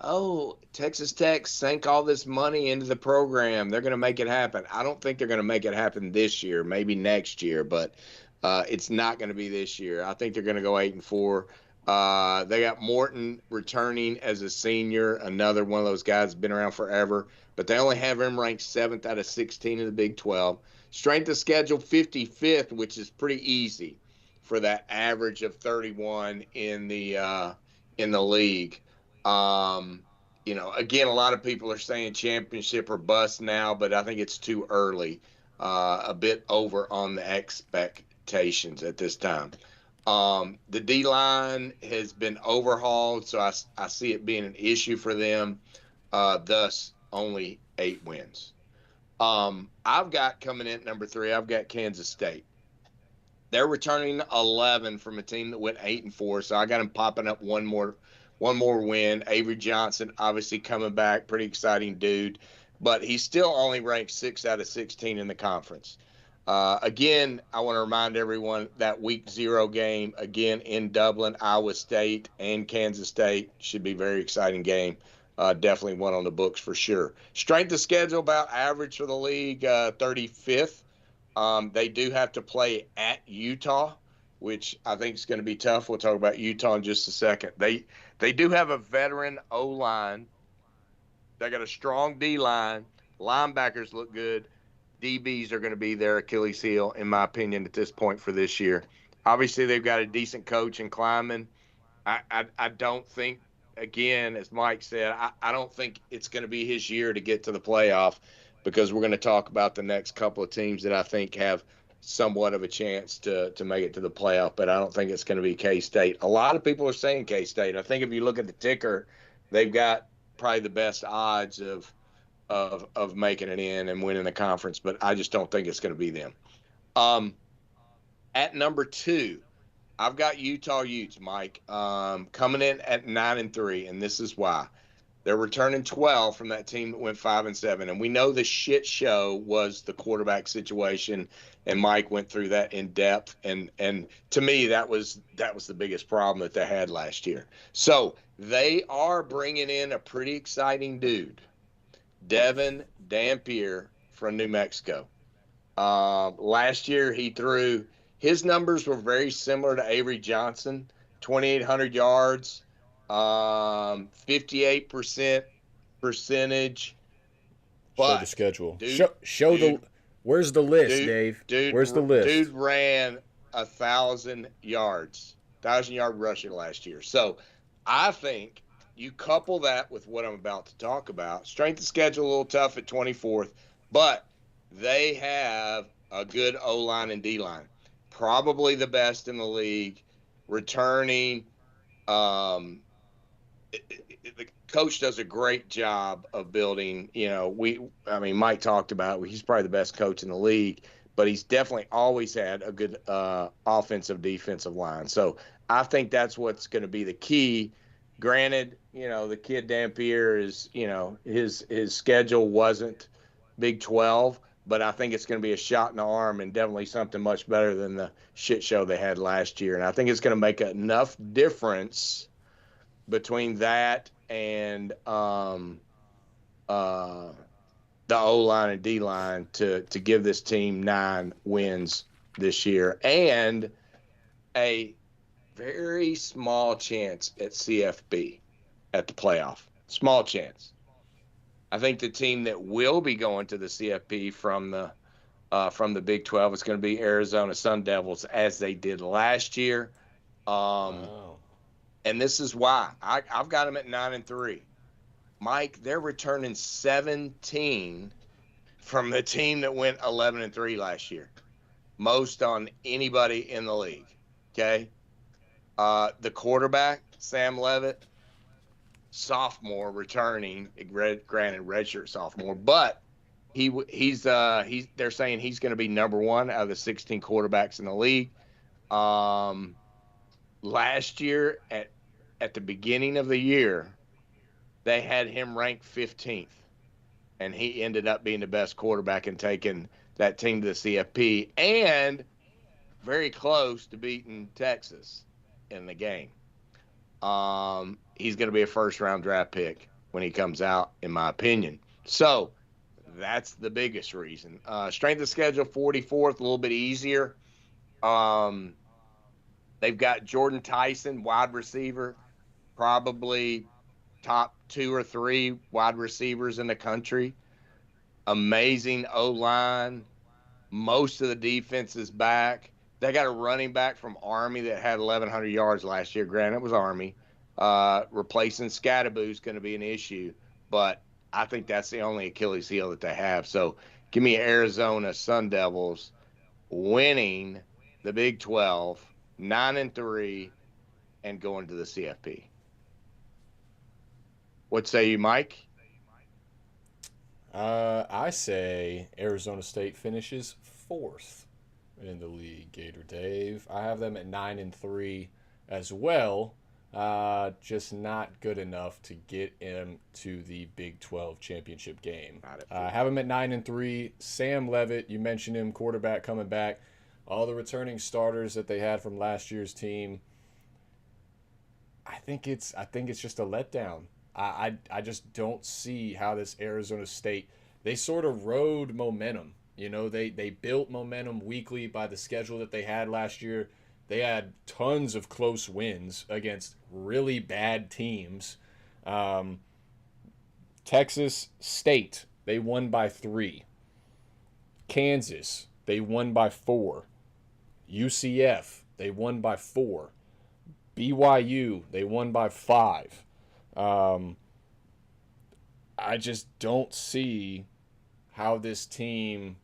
oh, Texas Tech sank all this money into the program. They're going to make it happen. I don't think they're going to make it happen this year, maybe next year, but it's not going to be this year. I think they're going to go 8-4. They got Morton returning as a senior, another one of those guys been around forever, but they only have him ranked 7th out of 16 in the Big 12. Strength of schedule 55th, which is pretty easy for that average of 31 in the league. again, a lot of people are saying championship or bust now, but I think it's too early, a bit over on the expectations at this time. The D line has been overhauled, so I see it being an issue for them. Thus, only 8 wins. I've got coming in at number 3. I've got Kansas State. They're returning 11 from a team that went 8-4, so I got them popping up one more win. Avery Johnson obviously coming back, pretty exciting dude, but he's still only ranked 6 out of 16 in the conference. Again, I want to remind everyone that week 0 game, again in Dublin, Iowa State and Kansas State, should be a very exciting game. Definitely one on the books for sure. Strength of schedule about average for the league, 35th. They do have to play at Utah, which I think is going to be tough. We'll talk about Utah in just a second. They do have a veteran O-line. They got a strong D-line. Linebackers look good. DBs are going to be their Achilles heel, in my opinion, at this point for this year. Obviously, they've got a decent coach in Kleiman. I don't think, again, as Mike said, I don't think it's going to be his year to get to the playoff, because we're going to talk about the next couple of teams that I think have somewhat of a chance to make it to the playoff, but I don't think it's going to be K-State. A lot of people are saying K-State. I think if you look at the ticker, they've got probably the best odds of making it in and winning the conference, but I just don't think it's going to be them. At number 2, I've got Utah Utes, Mike, coming in at 9-3, and this is why. They're returning 12 from that team that went 5-7, and we know the shit show was the quarterback situation, and Mike went through that in depth. And to me, that was the biggest problem that they had last year. So they are bringing in a pretty exciting dude, Devin Dampier from New Mexico. Last year, his numbers were very similar to Avery Johnson, 2,800 yards. 58% percentage. Show the schedule. Dude, Where's the list, Dave? Where's the list? Dude ran 1,000 yards, 1,000-yard rusher last year. So I think you couple that with what I'm about to talk about. Strength of schedule a little tough at 24th, but they have a good O-line and D-line, probably the best in the league, returning. The coach does a great job of building. Mike talked about it. He's probably the best coach in the league, but he's definitely always had a good offensive defensive line. So I think that's what's going to be the key. Granted, the kid Dampier is, his schedule wasn't Big 12, but I think it's going to be a shot in the arm and definitely something much better than the shit show they had last year. And I think it's going to make enough difference between that and the O-line and D-line to give this team 9 wins this year, and a very small chance at CFB at the playoff. Small chance. I think the team that will be going to the CFP from the Big 12 is going to be Arizona Sun Devils, as they did last year. Wow. And this is why I've got them at 9-3. Mike, they're returning 17 from the team that went 11-3 last year, most on anybody in the league. Okay, the quarterback Sam Levitt, sophomore, returning, granted redshirt sophomore, but they're saying he's going to be number 1 out of the 16 quarterbacks in the league. Last year, at the beginning of the year, they had him ranked 15th, and he ended up being the best quarterback and taking that team to the CFP, and very close to beating Texas in the game. He's going to be a first-round draft pick when he comes out, in my opinion. So that's the biggest reason. Strength of schedule, 44th, a little bit easier. They've got Jordan Tyson, wide receiver, probably top 2 or 3 wide receivers in the country. Amazing O-line. Most of the defense is back. They got a running back from Army that had 1,100 yards last year. Granted, it was Army. Replacing Scatterboo is going to be an issue, but I think that's the only Achilles heel that they have. So give me Arizona Sun Devils winning the Big 12, 9-3, and going to the CFP. What say you, Mike? I say Arizona State finishes 4th in the league. Gator Dave, I have them at 9-3 as well. Just not good enough to get him to the Big 12 championship game. I have him at 9-3. Sam Leavitt, you mentioned him, quarterback coming back. All the returning starters that they had from last year's team. I think it's just a letdown. I just don't see how this Arizona State, they sort of rode momentum. You know, they built momentum weekly by the schedule that they had last year. They had tons of close wins against really bad teams. Texas State, they won by 3. Kansas, they won by 4. UCF, they won by 4. BYU, they won by 5. I just don't see how this team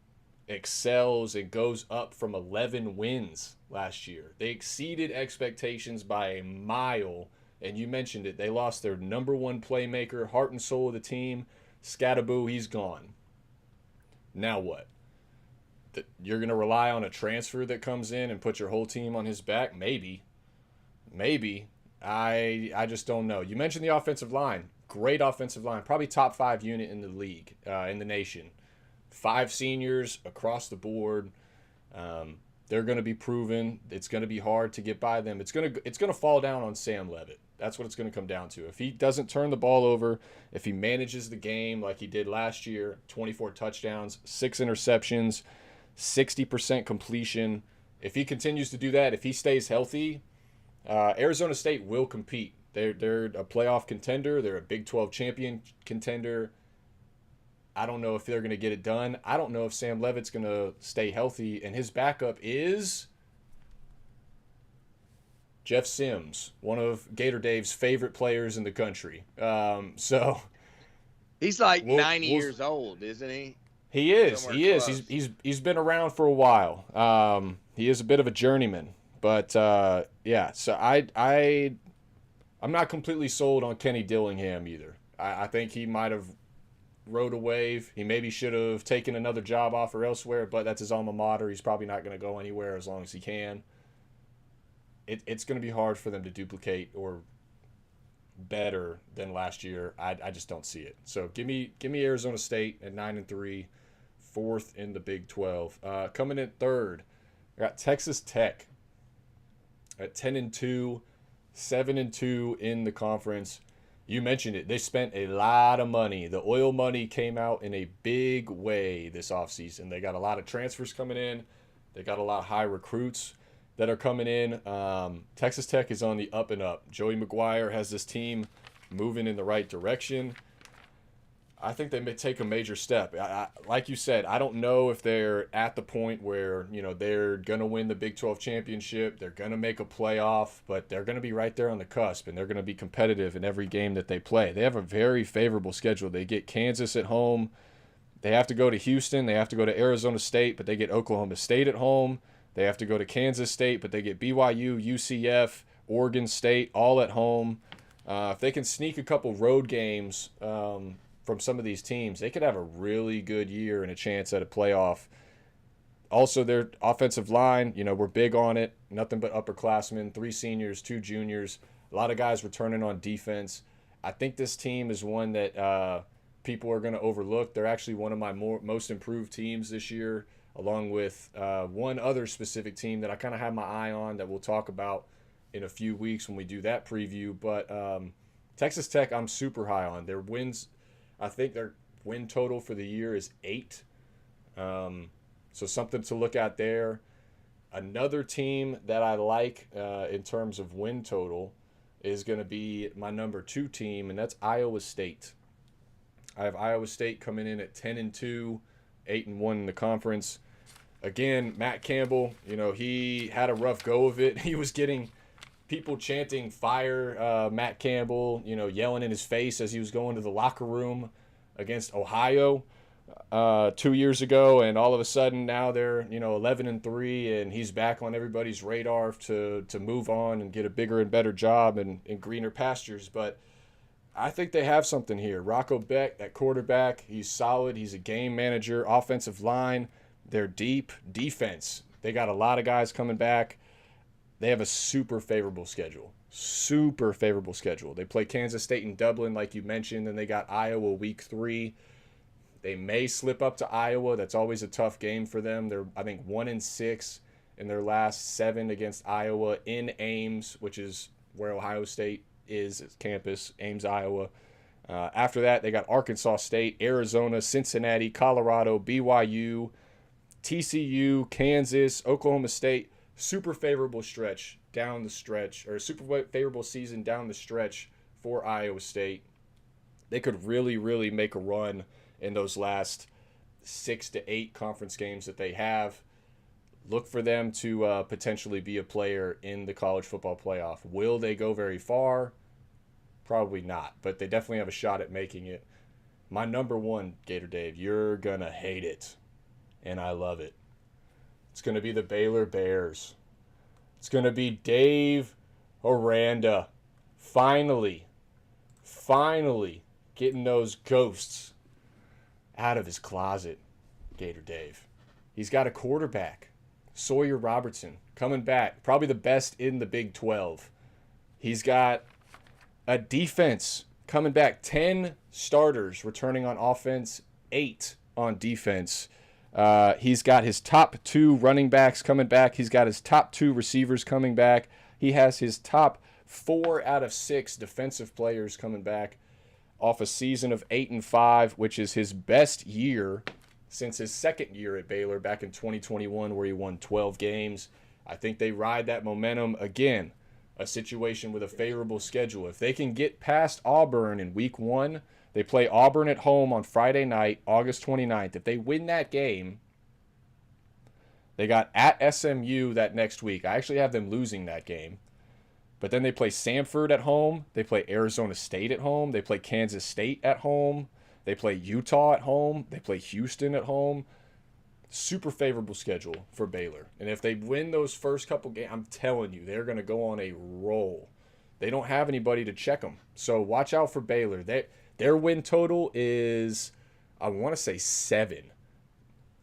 excels and goes up from 11 wins last year. They exceeded expectations by a mile, and you mentioned it. They lost their number one playmaker, heart and soul of the team. Scatterboo, he's gone. Now what? You're going to rely on a transfer that comes in and put your whole team on his back? Maybe. I just don't know. You mentioned the offensive line. Great offensive line. Probably top 5 unit in the league, in the nation. 5 seniors across the board. They're going to be proven. It's going to be hard to get by them. It's going to fall down on Sam Leavitt. That's what it's going to come down to. If he doesn't turn the ball over, if he manages the game like he did last year, 24 touchdowns, 6 interceptions, 60% completion. If he continues to do that, if he stays healthy, Arizona State will compete. They're a playoff contender. They're a Big 12 champion contender. I don't know if they're going to get it done. I don't know if Sam Leavitt's going to stay healthy. And his backup is Jeff Sims, one of Gator Dave's favorite players in the country. So he's like 90 years old, isn't he? He is. He's been around for a while. He is a bit of a journeyman. But yeah, so I'm not completely sold on Kenny Dillingham either. I think he might have rode a wave. He maybe should have taken another job offer elsewhere, but that's his alma mater. He's probably not going to go anywhere as long as he can. It's going to be hard for them to duplicate or better than last year. I just don't see it. So give me Arizona State at 9-3, 4th in the Big 12. Coming in 3rd, I got Texas Tech at 10-2, 7-2 in the conference. You mentioned it. They spent a lot of money. The oil money came out in a big way this offseason. They got a lot of transfers coming in. They got a lot of high recruits that are coming in. Texas Tech is on the up and up. Joey McGuire has this team moving in the right direction. I think they may take a major step. Like you said, I don't know if they're at the point where, they're going to win the Big 12 championship. They're going to make a playoff, but they're going to be right there on the cusp, and they're going to be competitive in every game that they play. They have a very favorable schedule. They get Kansas at home. They have to go to Houston. They have to go to Arizona State, but they get Oklahoma State at home. They have to go to Kansas State, but they get BYU, UCF, Oregon State, all at home. If they can sneak a couple road games from some of these teams, they could have a really good year and a chance at a playoff. Also, their offensive line, we're big on it. Nothing but upperclassmen, 3 seniors, 2 juniors. A lot of guys returning on defense. I think this team is one that people are going to overlook. They're actually one of my most improved teams this year, along with one other specific team that I kind of have my eye on that we'll talk about in a few weeks when we do that preview. But Texas Tech, I'm super high on. Their wins, I think their win total for the year is 8. So something to look at there. Another team that I like in terms of win total is going to be my number 2 team, and that's Iowa State. I have Iowa State coming in at 10-2, 8-1 in the conference. Again, Matt Campbell, he had a rough go of it. He was getting people chanting "Fire Matt Campbell," yelling in his face as he was going to the locker room against Ohio 2 years ago, and all of a sudden now they're 11-3, and he's back on everybody's radar to move on and get a bigger and better job and greener pastures. But I think they have something here. Rocco Beck, that quarterback, he's solid. He's a game manager. Offensive line, they're deep. Defense, they got a lot of guys coming back. They have a super favorable schedule. Super favorable schedule. They play Kansas State in Dublin, like you mentioned, and they got Iowa week 3. They may slip up to Iowa. That's always a tough game for them. They're, I think, 1-6 in their last 7 against Iowa in Ames, which is where Ohio State is, its campus, Ames, Iowa. After that, they got Arkansas State, Arizona, Cincinnati, Colorado, BYU, TCU, Kansas, Oklahoma State. Super favorable stretch down the stretch, or super favorable season down the stretch for Iowa State. They could really, really make a run in those last 6 to 8 conference games that they have. Look for them to potentially be a player in the college football playoff. Will they go very far? Probably not, but they definitely have a shot at making it. My number one, Gator Dave, you're going to hate it, and I love it. It's going to be the Baylor Bears. It's going to be Dave Aranda. Finally getting those ghosts out of his closet, Gator Dave. He's got a quarterback, Sawyer Robertson, coming back, probably the best in the Big 12. He's got a defense coming back, 10 starters returning on offense, 8 on defense. He's got his top 2 running backs coming back. He's got his top 2 receivers coming back. He has his top 4 out of 6 defensive players coming back off a season of 8-5, which is his best year since his second year at Baylor back in 2021, where he won 12 games. I think they ride that momentum again. A situation with a favorable schedule. If they can get past Auburn in week 1, they play Auburn at home on Friday night, August 29th. If they win that game, they got at SMU that next week. I actually have them losing that game. But then they play Samford at home. They play Arizona State at home. They play Kansas State at home. They play Utah at home. They play Houston at home. Super favorable schedule for Baylor. And if they win those first couple games, I'm telling you, they're going to go on a roll. They don't have anybody to check them. So watch out for Baylor. Their win total is, I want to say 7.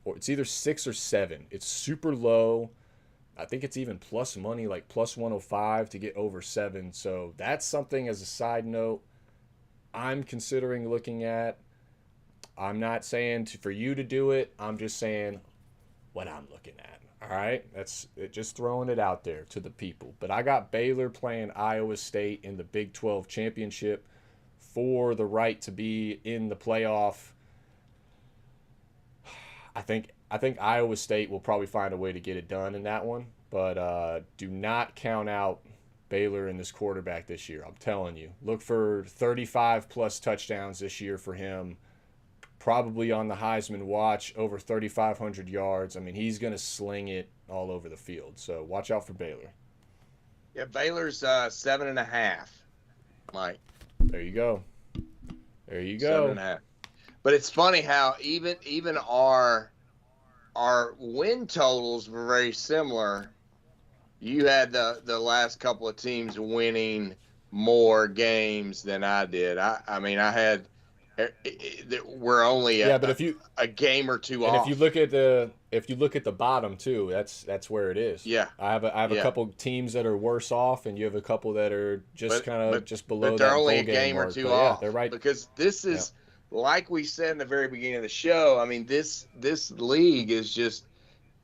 Or it's either 6 or 7. It's super low. I think it's even plus money, like plus 105 to get over 7. So that's something as a side note I'm considering looking at. I'm not saying for you to do it. I'm just saying what I'm looking at. All right? That's it, just throwing it out there to the people. But I got Baylor playing Iowa State in the Big 12 championship for the right to be in the playoff. I think Iowa State will probably find a way to get it done in that one. But do not count out Baylor and this quarterback this year. I'm telling you. Look for 35-plus touchdowns this year for him. Probably on the Heisman watch, over 3,500 yards. I mean, he's going to sling it all over the field. So watch out for Baylor. Yeah, Baylor's 7.5, Mike. There you go. 7.5. But it's funny how even our win totals were very similar. You had the last couple of teams winning more games than I did. I mean, I had we're only but if you a game or two and off. if you look at the bottom too, that's where it is. Yeah, I have a couple teams that are worse off, and you have a couple that are just just below. But they're that only a bowl game mark. or two But off. Yeah, they're right. Because this is like we said in the very beginning of the show. I mean, this league is just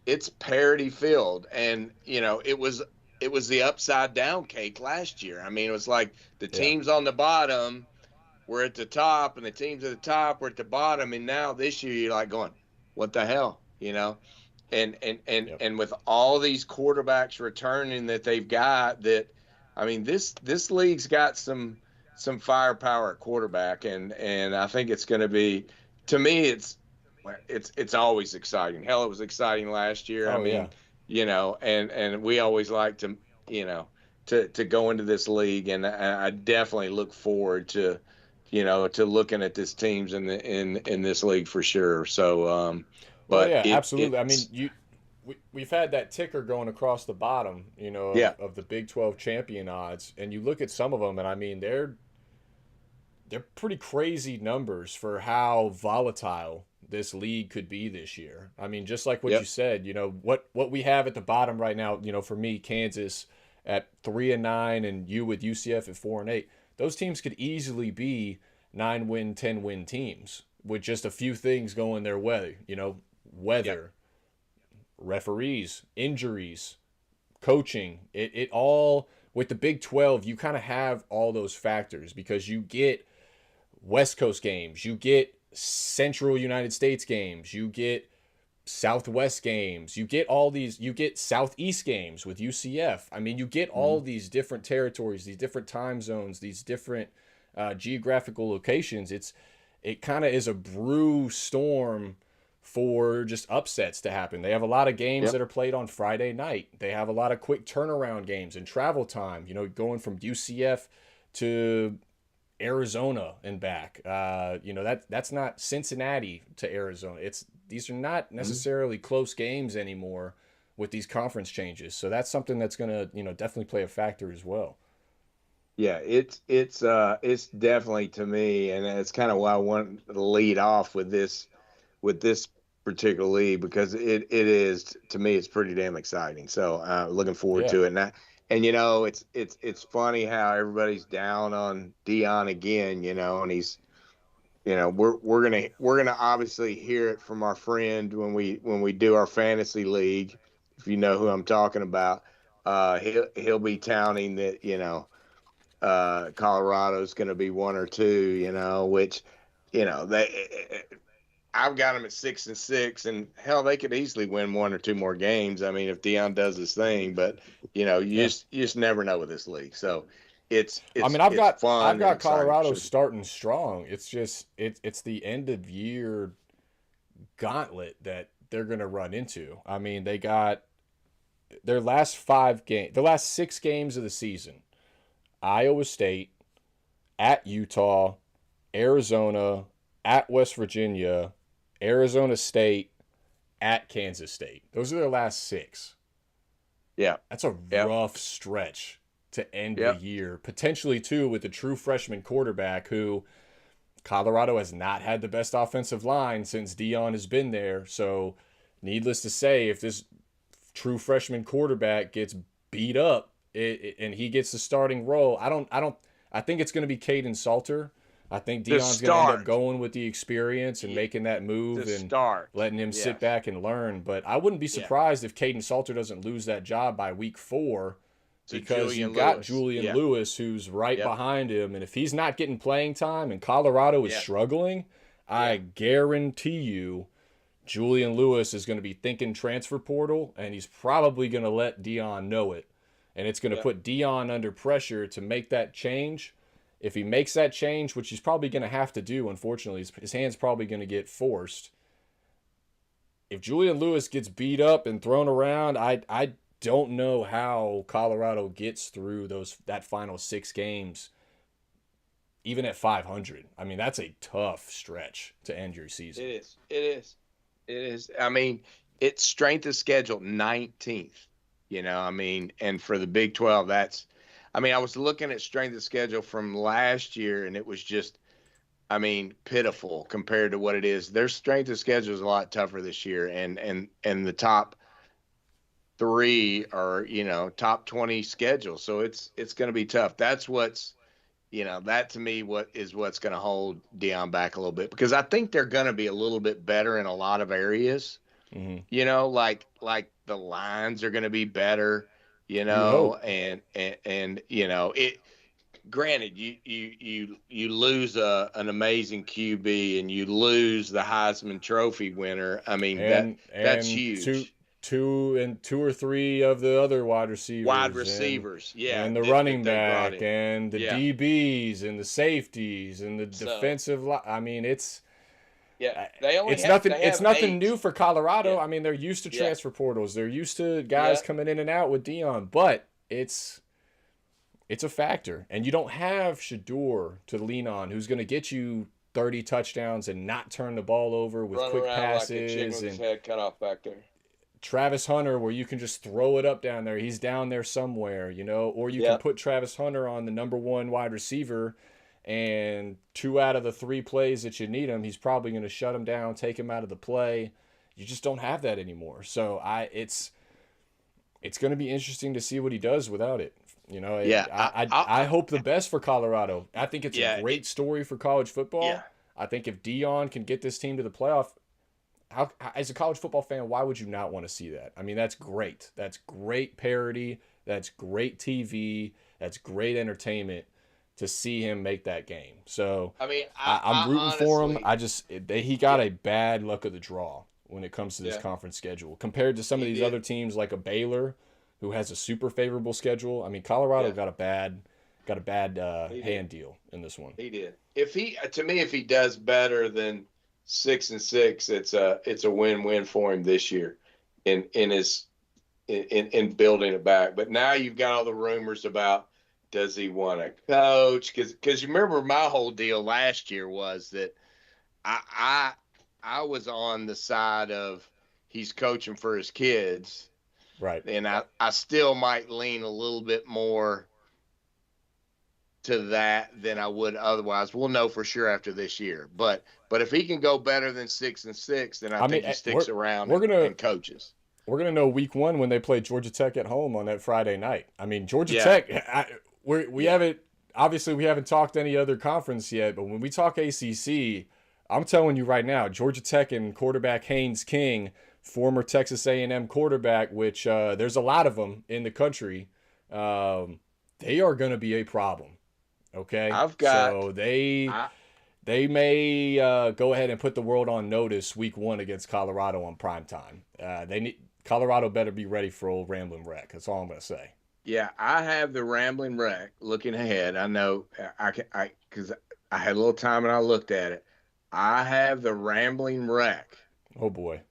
it's parity filled, and it was the upside down cake last year. I mean, it was like the teams on the bottom were at the top, and the teams at the top were at the bottom. And now this year, you're like going, "What the hell?" And with all these quarterbacks returning that they've got, that I mean, this league's got some firepower at quarterback, and I think it's going to be, to me, it's always exciting. Hell, it was exciting last year. And we always like to, to go into this league, and I definitely look forward to, to looking at this teams in this league for sure. So, Well, but yeah, absolutely. I mean, it's we've had that ticker going across the bottom, yeah, of the Big 12 champion odds, and you look at some of them, and I mean, they're pretty crazy numbers for how volatile this league could be this year. I mean, just like what you yep, said, what we have at the bottom right now, for me, Kansas at 3-9 and you with UCF at 4-8. Those teams could easily be 9-win, 10-win teams with just a few things going their way, yep, weather, referees, injuries, coaching. It all with the Big 12, you kind of have all those factors because you get West Coast games, you get Central United States games, you get Southwest games, you get all these, you get Southeast games with UCF. I mean, you get hmm all these different territories, these different time zones, these different geographical locations. It kind of is a brew storm for just upsets to happen. They have a lot of games yep, that are played on Friday night. They have a lot of quick turnaround games and travel time, going from UCF to Arizona and back. That's not Cincinnati to Arizona. These are not hmm necessarily close games anymore with these conference changes. So that's something that's going to, definitely play a factor as well. yeah. It's definitely to me, and it's kind of why I want to lead off with this particular league because it is to me it's pretty damn exciting. So looking forward Yeah. to it. And it's funny how everybody's down on Dion again. And he's we're gonna obviously hear it from our friend when we do our fantasy league. If you know who I'm talking about, he'll be touting that Colorado's going to be one or two. Which they I've got them at 6-6, and hell, they could easily win one or two more games. I mean, if Dion does his thing, but Yeah. you just never know with this league. So it's I it's mean, I've it's got I've fun and got exciting for Colorado sure. starting strong. It's just it's the end of year gauntlet that they're going to run into. I mean, they got their last 6 games of the season. Iowa State, at Utah, Arizona, at West Virginia, Arizona State, at Kansas State. Those are their last 6. Yeah, That's a yep, rough stretch to end the yep, year. Potentially, too, with a true freshman quarterback who Colorado has not had the best offensive line since Dion has been there. So, needless to say, if this true freshman quarterback gets beat up and he gets the starting role, I think it's going to be Caden Salter. I think to Dion's going to end up start, going with the experience and yeah, making that to move and start, letting him sit yes, back and learn. But I wouldn't be yeah, surprised if Caden Salter doesn't lose that job by week 4 to because you Julian got Lewis, Julian yeah, Lewis who's right yep, behind him. And if he's not getting playing time and Colorado is yeah, struggling, yeah, I guarantee you Julian Lewis is going to be thinking transfer portal, and he's probably going to let Dion know it. And it's going to yep, put Dion under pressure to make that change. If he makes that change, which he's probably going to have to do, unfortunately, his hand's probably going to get forced. If Julian Lewis gets beat up and thrown around, I don't know how Colorado gets through that final 6 games, even at 500. I mean, that's a tough stretch to end your it season. is, it is, it is. I mean, it's strength of schedule 19th. I mean, and for the Big 12, I mean, I was looking at strength of schedule from last year, and it was just, I mean, pitiful compared to what it is. Their strength of schedule is a lot tougher this year, and the top three are, top 20 schedule. So it's going to be tough. That to me what's going to hold Dion back a little bit because I think they're going to be a little bit better in a lot of areas. Mm-hmm. Like the lines are going to be better. You would hope. And it. Granted, you lose an amazing QB and you lose the Heisman Trophy winner. I mean that's And huge. two or three of the other wide Wide receivers receivers, yeah, and the that running they brought back in, and the yeah. DBs and the safeties and the So defensive line. I mean, yeah, they only it's have nothing they it's have nothing eight. new for Colorado. Yeah, I mean, they're used to yeah, transfer portals. They're used to guys yeah, coming in and out with Dion, but It's a factor. And you don't have Shador to lean on, who's going to get you 30 touchdowns and not turn the ball over with Run quick around like a chicken passes, with his and head cut off back there. Travis Hunter, where you can just throw it up down there. He's down there somewhere, or you can Yep. put Travis Hunter on the number one wide receiver, and 2 out of the 3 plays that you need him, he's probably going to shut him down, take him out of the play. You just don't have that anymore. So it's going to be interesting to see what he does without it. Yeah. I hope the best for Colorado. I think it's a Yeah. great story for college Yeah. football. I think if Dion can get this team to the playoff, as a college football fan, why would you not want to see that? I mean, that's great. That's great parody. That's great TV. That's great entertainment to see him make that game. So I mean, I'm I rooting for him. honestly, He got yeah, a bad luck of the draw when it comes to this yeah, conference schedule compared to some of he these did. other teams like a Baylor, who has a super favorable schedule. I mean, Colorado Yeah, got a bad he did. hand deal in this one. He did. To me, if he does better than 6-6, it's a win-win for him this year, in his in building it back. But now you've got all the rumors about, does he want to coach? Because you remember my whole deal last year was that I I I was on the side of he's coaching for his kids, Right. and I still might lean a little bit more to that than I would otherwise. We'll know for sure after this year. But if he can go better than 6-6, then I I mean, think he sticks around we're gonna and coaches. we're gonna know week one when they play Georgia Tech at home on that Friday night. I mean, Georgia Yeah, Tech. We yeah. haven't obviously we haven't talked any other conference yet, but when we talk ACC, I'm telling you right now, Georgia Tech and quarterback Haynes King, former Texas A&M quarterback, which there's a lot of them in the country. Um, they are going to be a problem. Okay, I've got so they I they may go ahead and put the world on notice week one against Colorado on prime time. They need Colorado better be ready for old Ramblin' Wreck. That's all I'm gonna say. Yeah, I have the Rambling Wreck looking ahead. I know I because I had a little time and I looked at it. I have the Rambling Wreck Oh boy.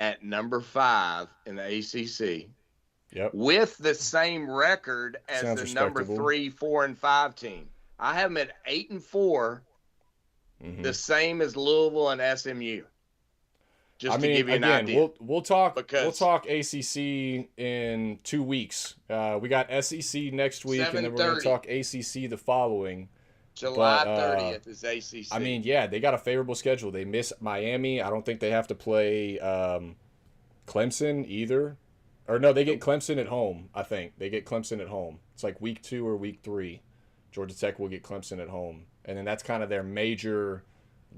at number 5 in the ACC, Yep. with the same record as Sounds the number respectable. 3, 4, and 5 team. I have them at 8-4, Hmm. the same as Louisville and SMU. I Just to mean, give you an again, idea, we'll because talk ACC in 2 weeks. We got SEC next week, and then we're gonna 7:30, talk ACC the following. But July 30th is I ACC. mean, yeah, they got a favorable schedule. They miss Miami. I don't think they have to play Clemson either. Or no, they get Nope. Clemson at home. I think they get Clemson at home. It's like week 2 or week 3. Georgia Tech will get Clemson at home, and then that's kind of their major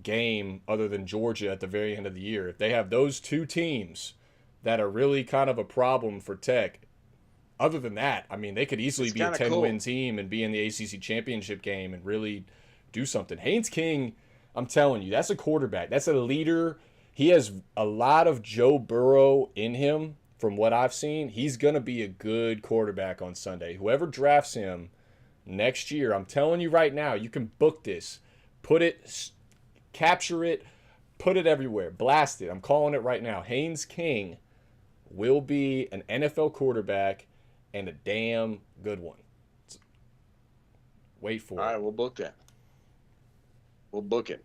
game, other than Georgia at the very end of the year. If they have those two teams that are really kind of a problem for Tech, other than that, I mean, they could easily It's be a kind of 10-win cool. team and be in the ACC championship game and really do something. Haynes King, I'm telling you, that's a quarterback. That's a leader. He has a lot of Joe Burrow in him from what I've seen. He's going to be a good quarterback on Sunday. Whoever drafts him next year, I'm telling you right now, you can book this. Put it, capture it, put it everywhere. Blast it. I'm calling it right now. Haynes King will be an NFL quarterback and a damn good one. Wait All for right, it. we'll book that. We'll book it.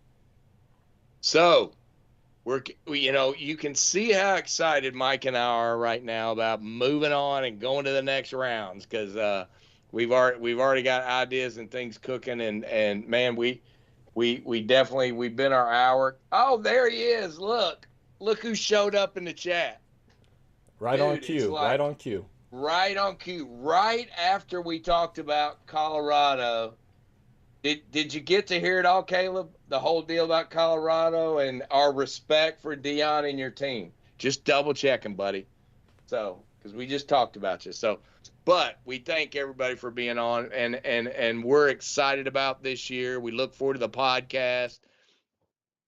So you can see how excited Mike and I are right now about moving on and going to the next rounds, because we've already got ideas and things cooking, and man, we definitely, we've been our hour. Oh, there he is. Look who showed up in the chat. Right on Dude, it's cue. Right like on cue. right on cue, right after we talked about Colorado. Did you get to hear it all, Caleb? The whole deal about Colorado and our respect for Dion and your team. Just double checking, buddy. So, because we just talked about you. So, but we thank everybody for being on, and we're excited about this year. We look forward to the podcast.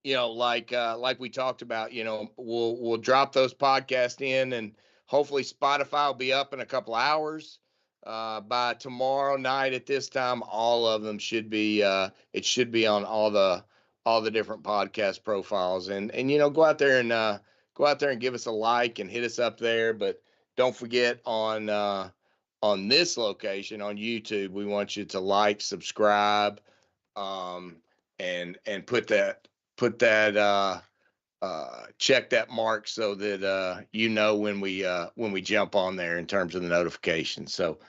Like we talked about, we'll drop those podcasts in, and hopefully Spotify will be up in a couple hours. By tomorrow night at this time, all of them should be it should be on all the different podcast profiles, and go out there and give us a like and hit us up there. But don't forget, on on this location on YouTube, we want you to like, subscribe, and put that check that mark so that you know when we jump on there in terms of the notifications. So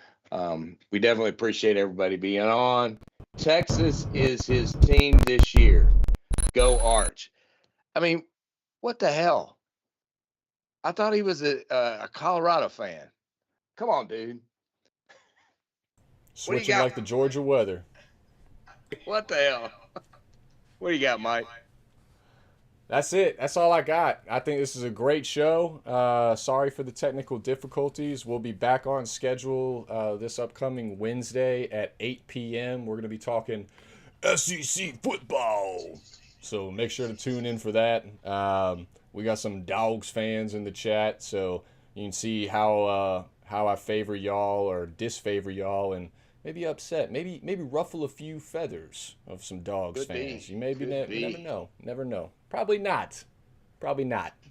we definitely appreciate everybody being on. Texas is his team this year. Go Arch. I mean, what the hell? I thought he was a Colorado fan. Come on, dude. Switching like the Georgia weather. What the hell? What do you got, Mike? That's it. That's all I got. I think this is a great show. Sorry for the technical difficulties. We'll be back on schedule this upcoming Wednesday at 8 p.m. We're going to be talking SEC football. So make sure to tune in for that. We got some Dogs fans in the chat, so you can see how I favor y'all or disfavor y'all, and maybe upset, maybe ruffle a few feathers of some Dogs fans. You maybe never know. Never know. Probably not.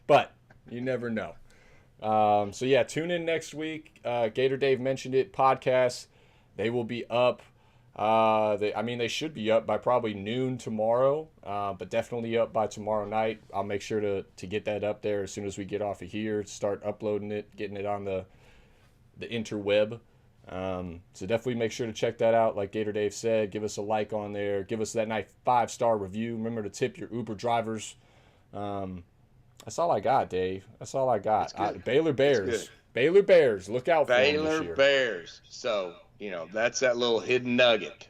But you never know. So yeah, tune in next week. Gator Dave mentioned it. Podcasts, they will be up. They should be up by probably noon tomorrow, but definitely up by tomorrow night. I'll make sure to get that up there as soon as we get off of here. Start uploading it, getting it on the interweb. So definitely make sure to check that out. Like Gator Dave said, give us a like on there. Give us that nice 5-star review. Remember to tip your Uber drivers. That's all I got, Dave. That's all I got. Baylor Bears. Baylor Bears. Look out for them this year. Baylor Bears. So, that's that little hidden nugget.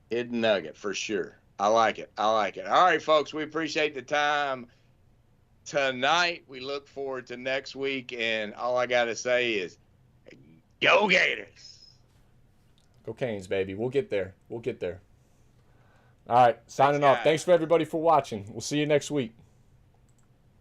Hidden nugget for sure. I like it. All right, folks, we appreciate the time tonight. We look forward to next week, and all I got to say is go Gators. Go Canes, baby. We'll get there. All right, signing off. Thanks for everybody for watching. We'll see you next week.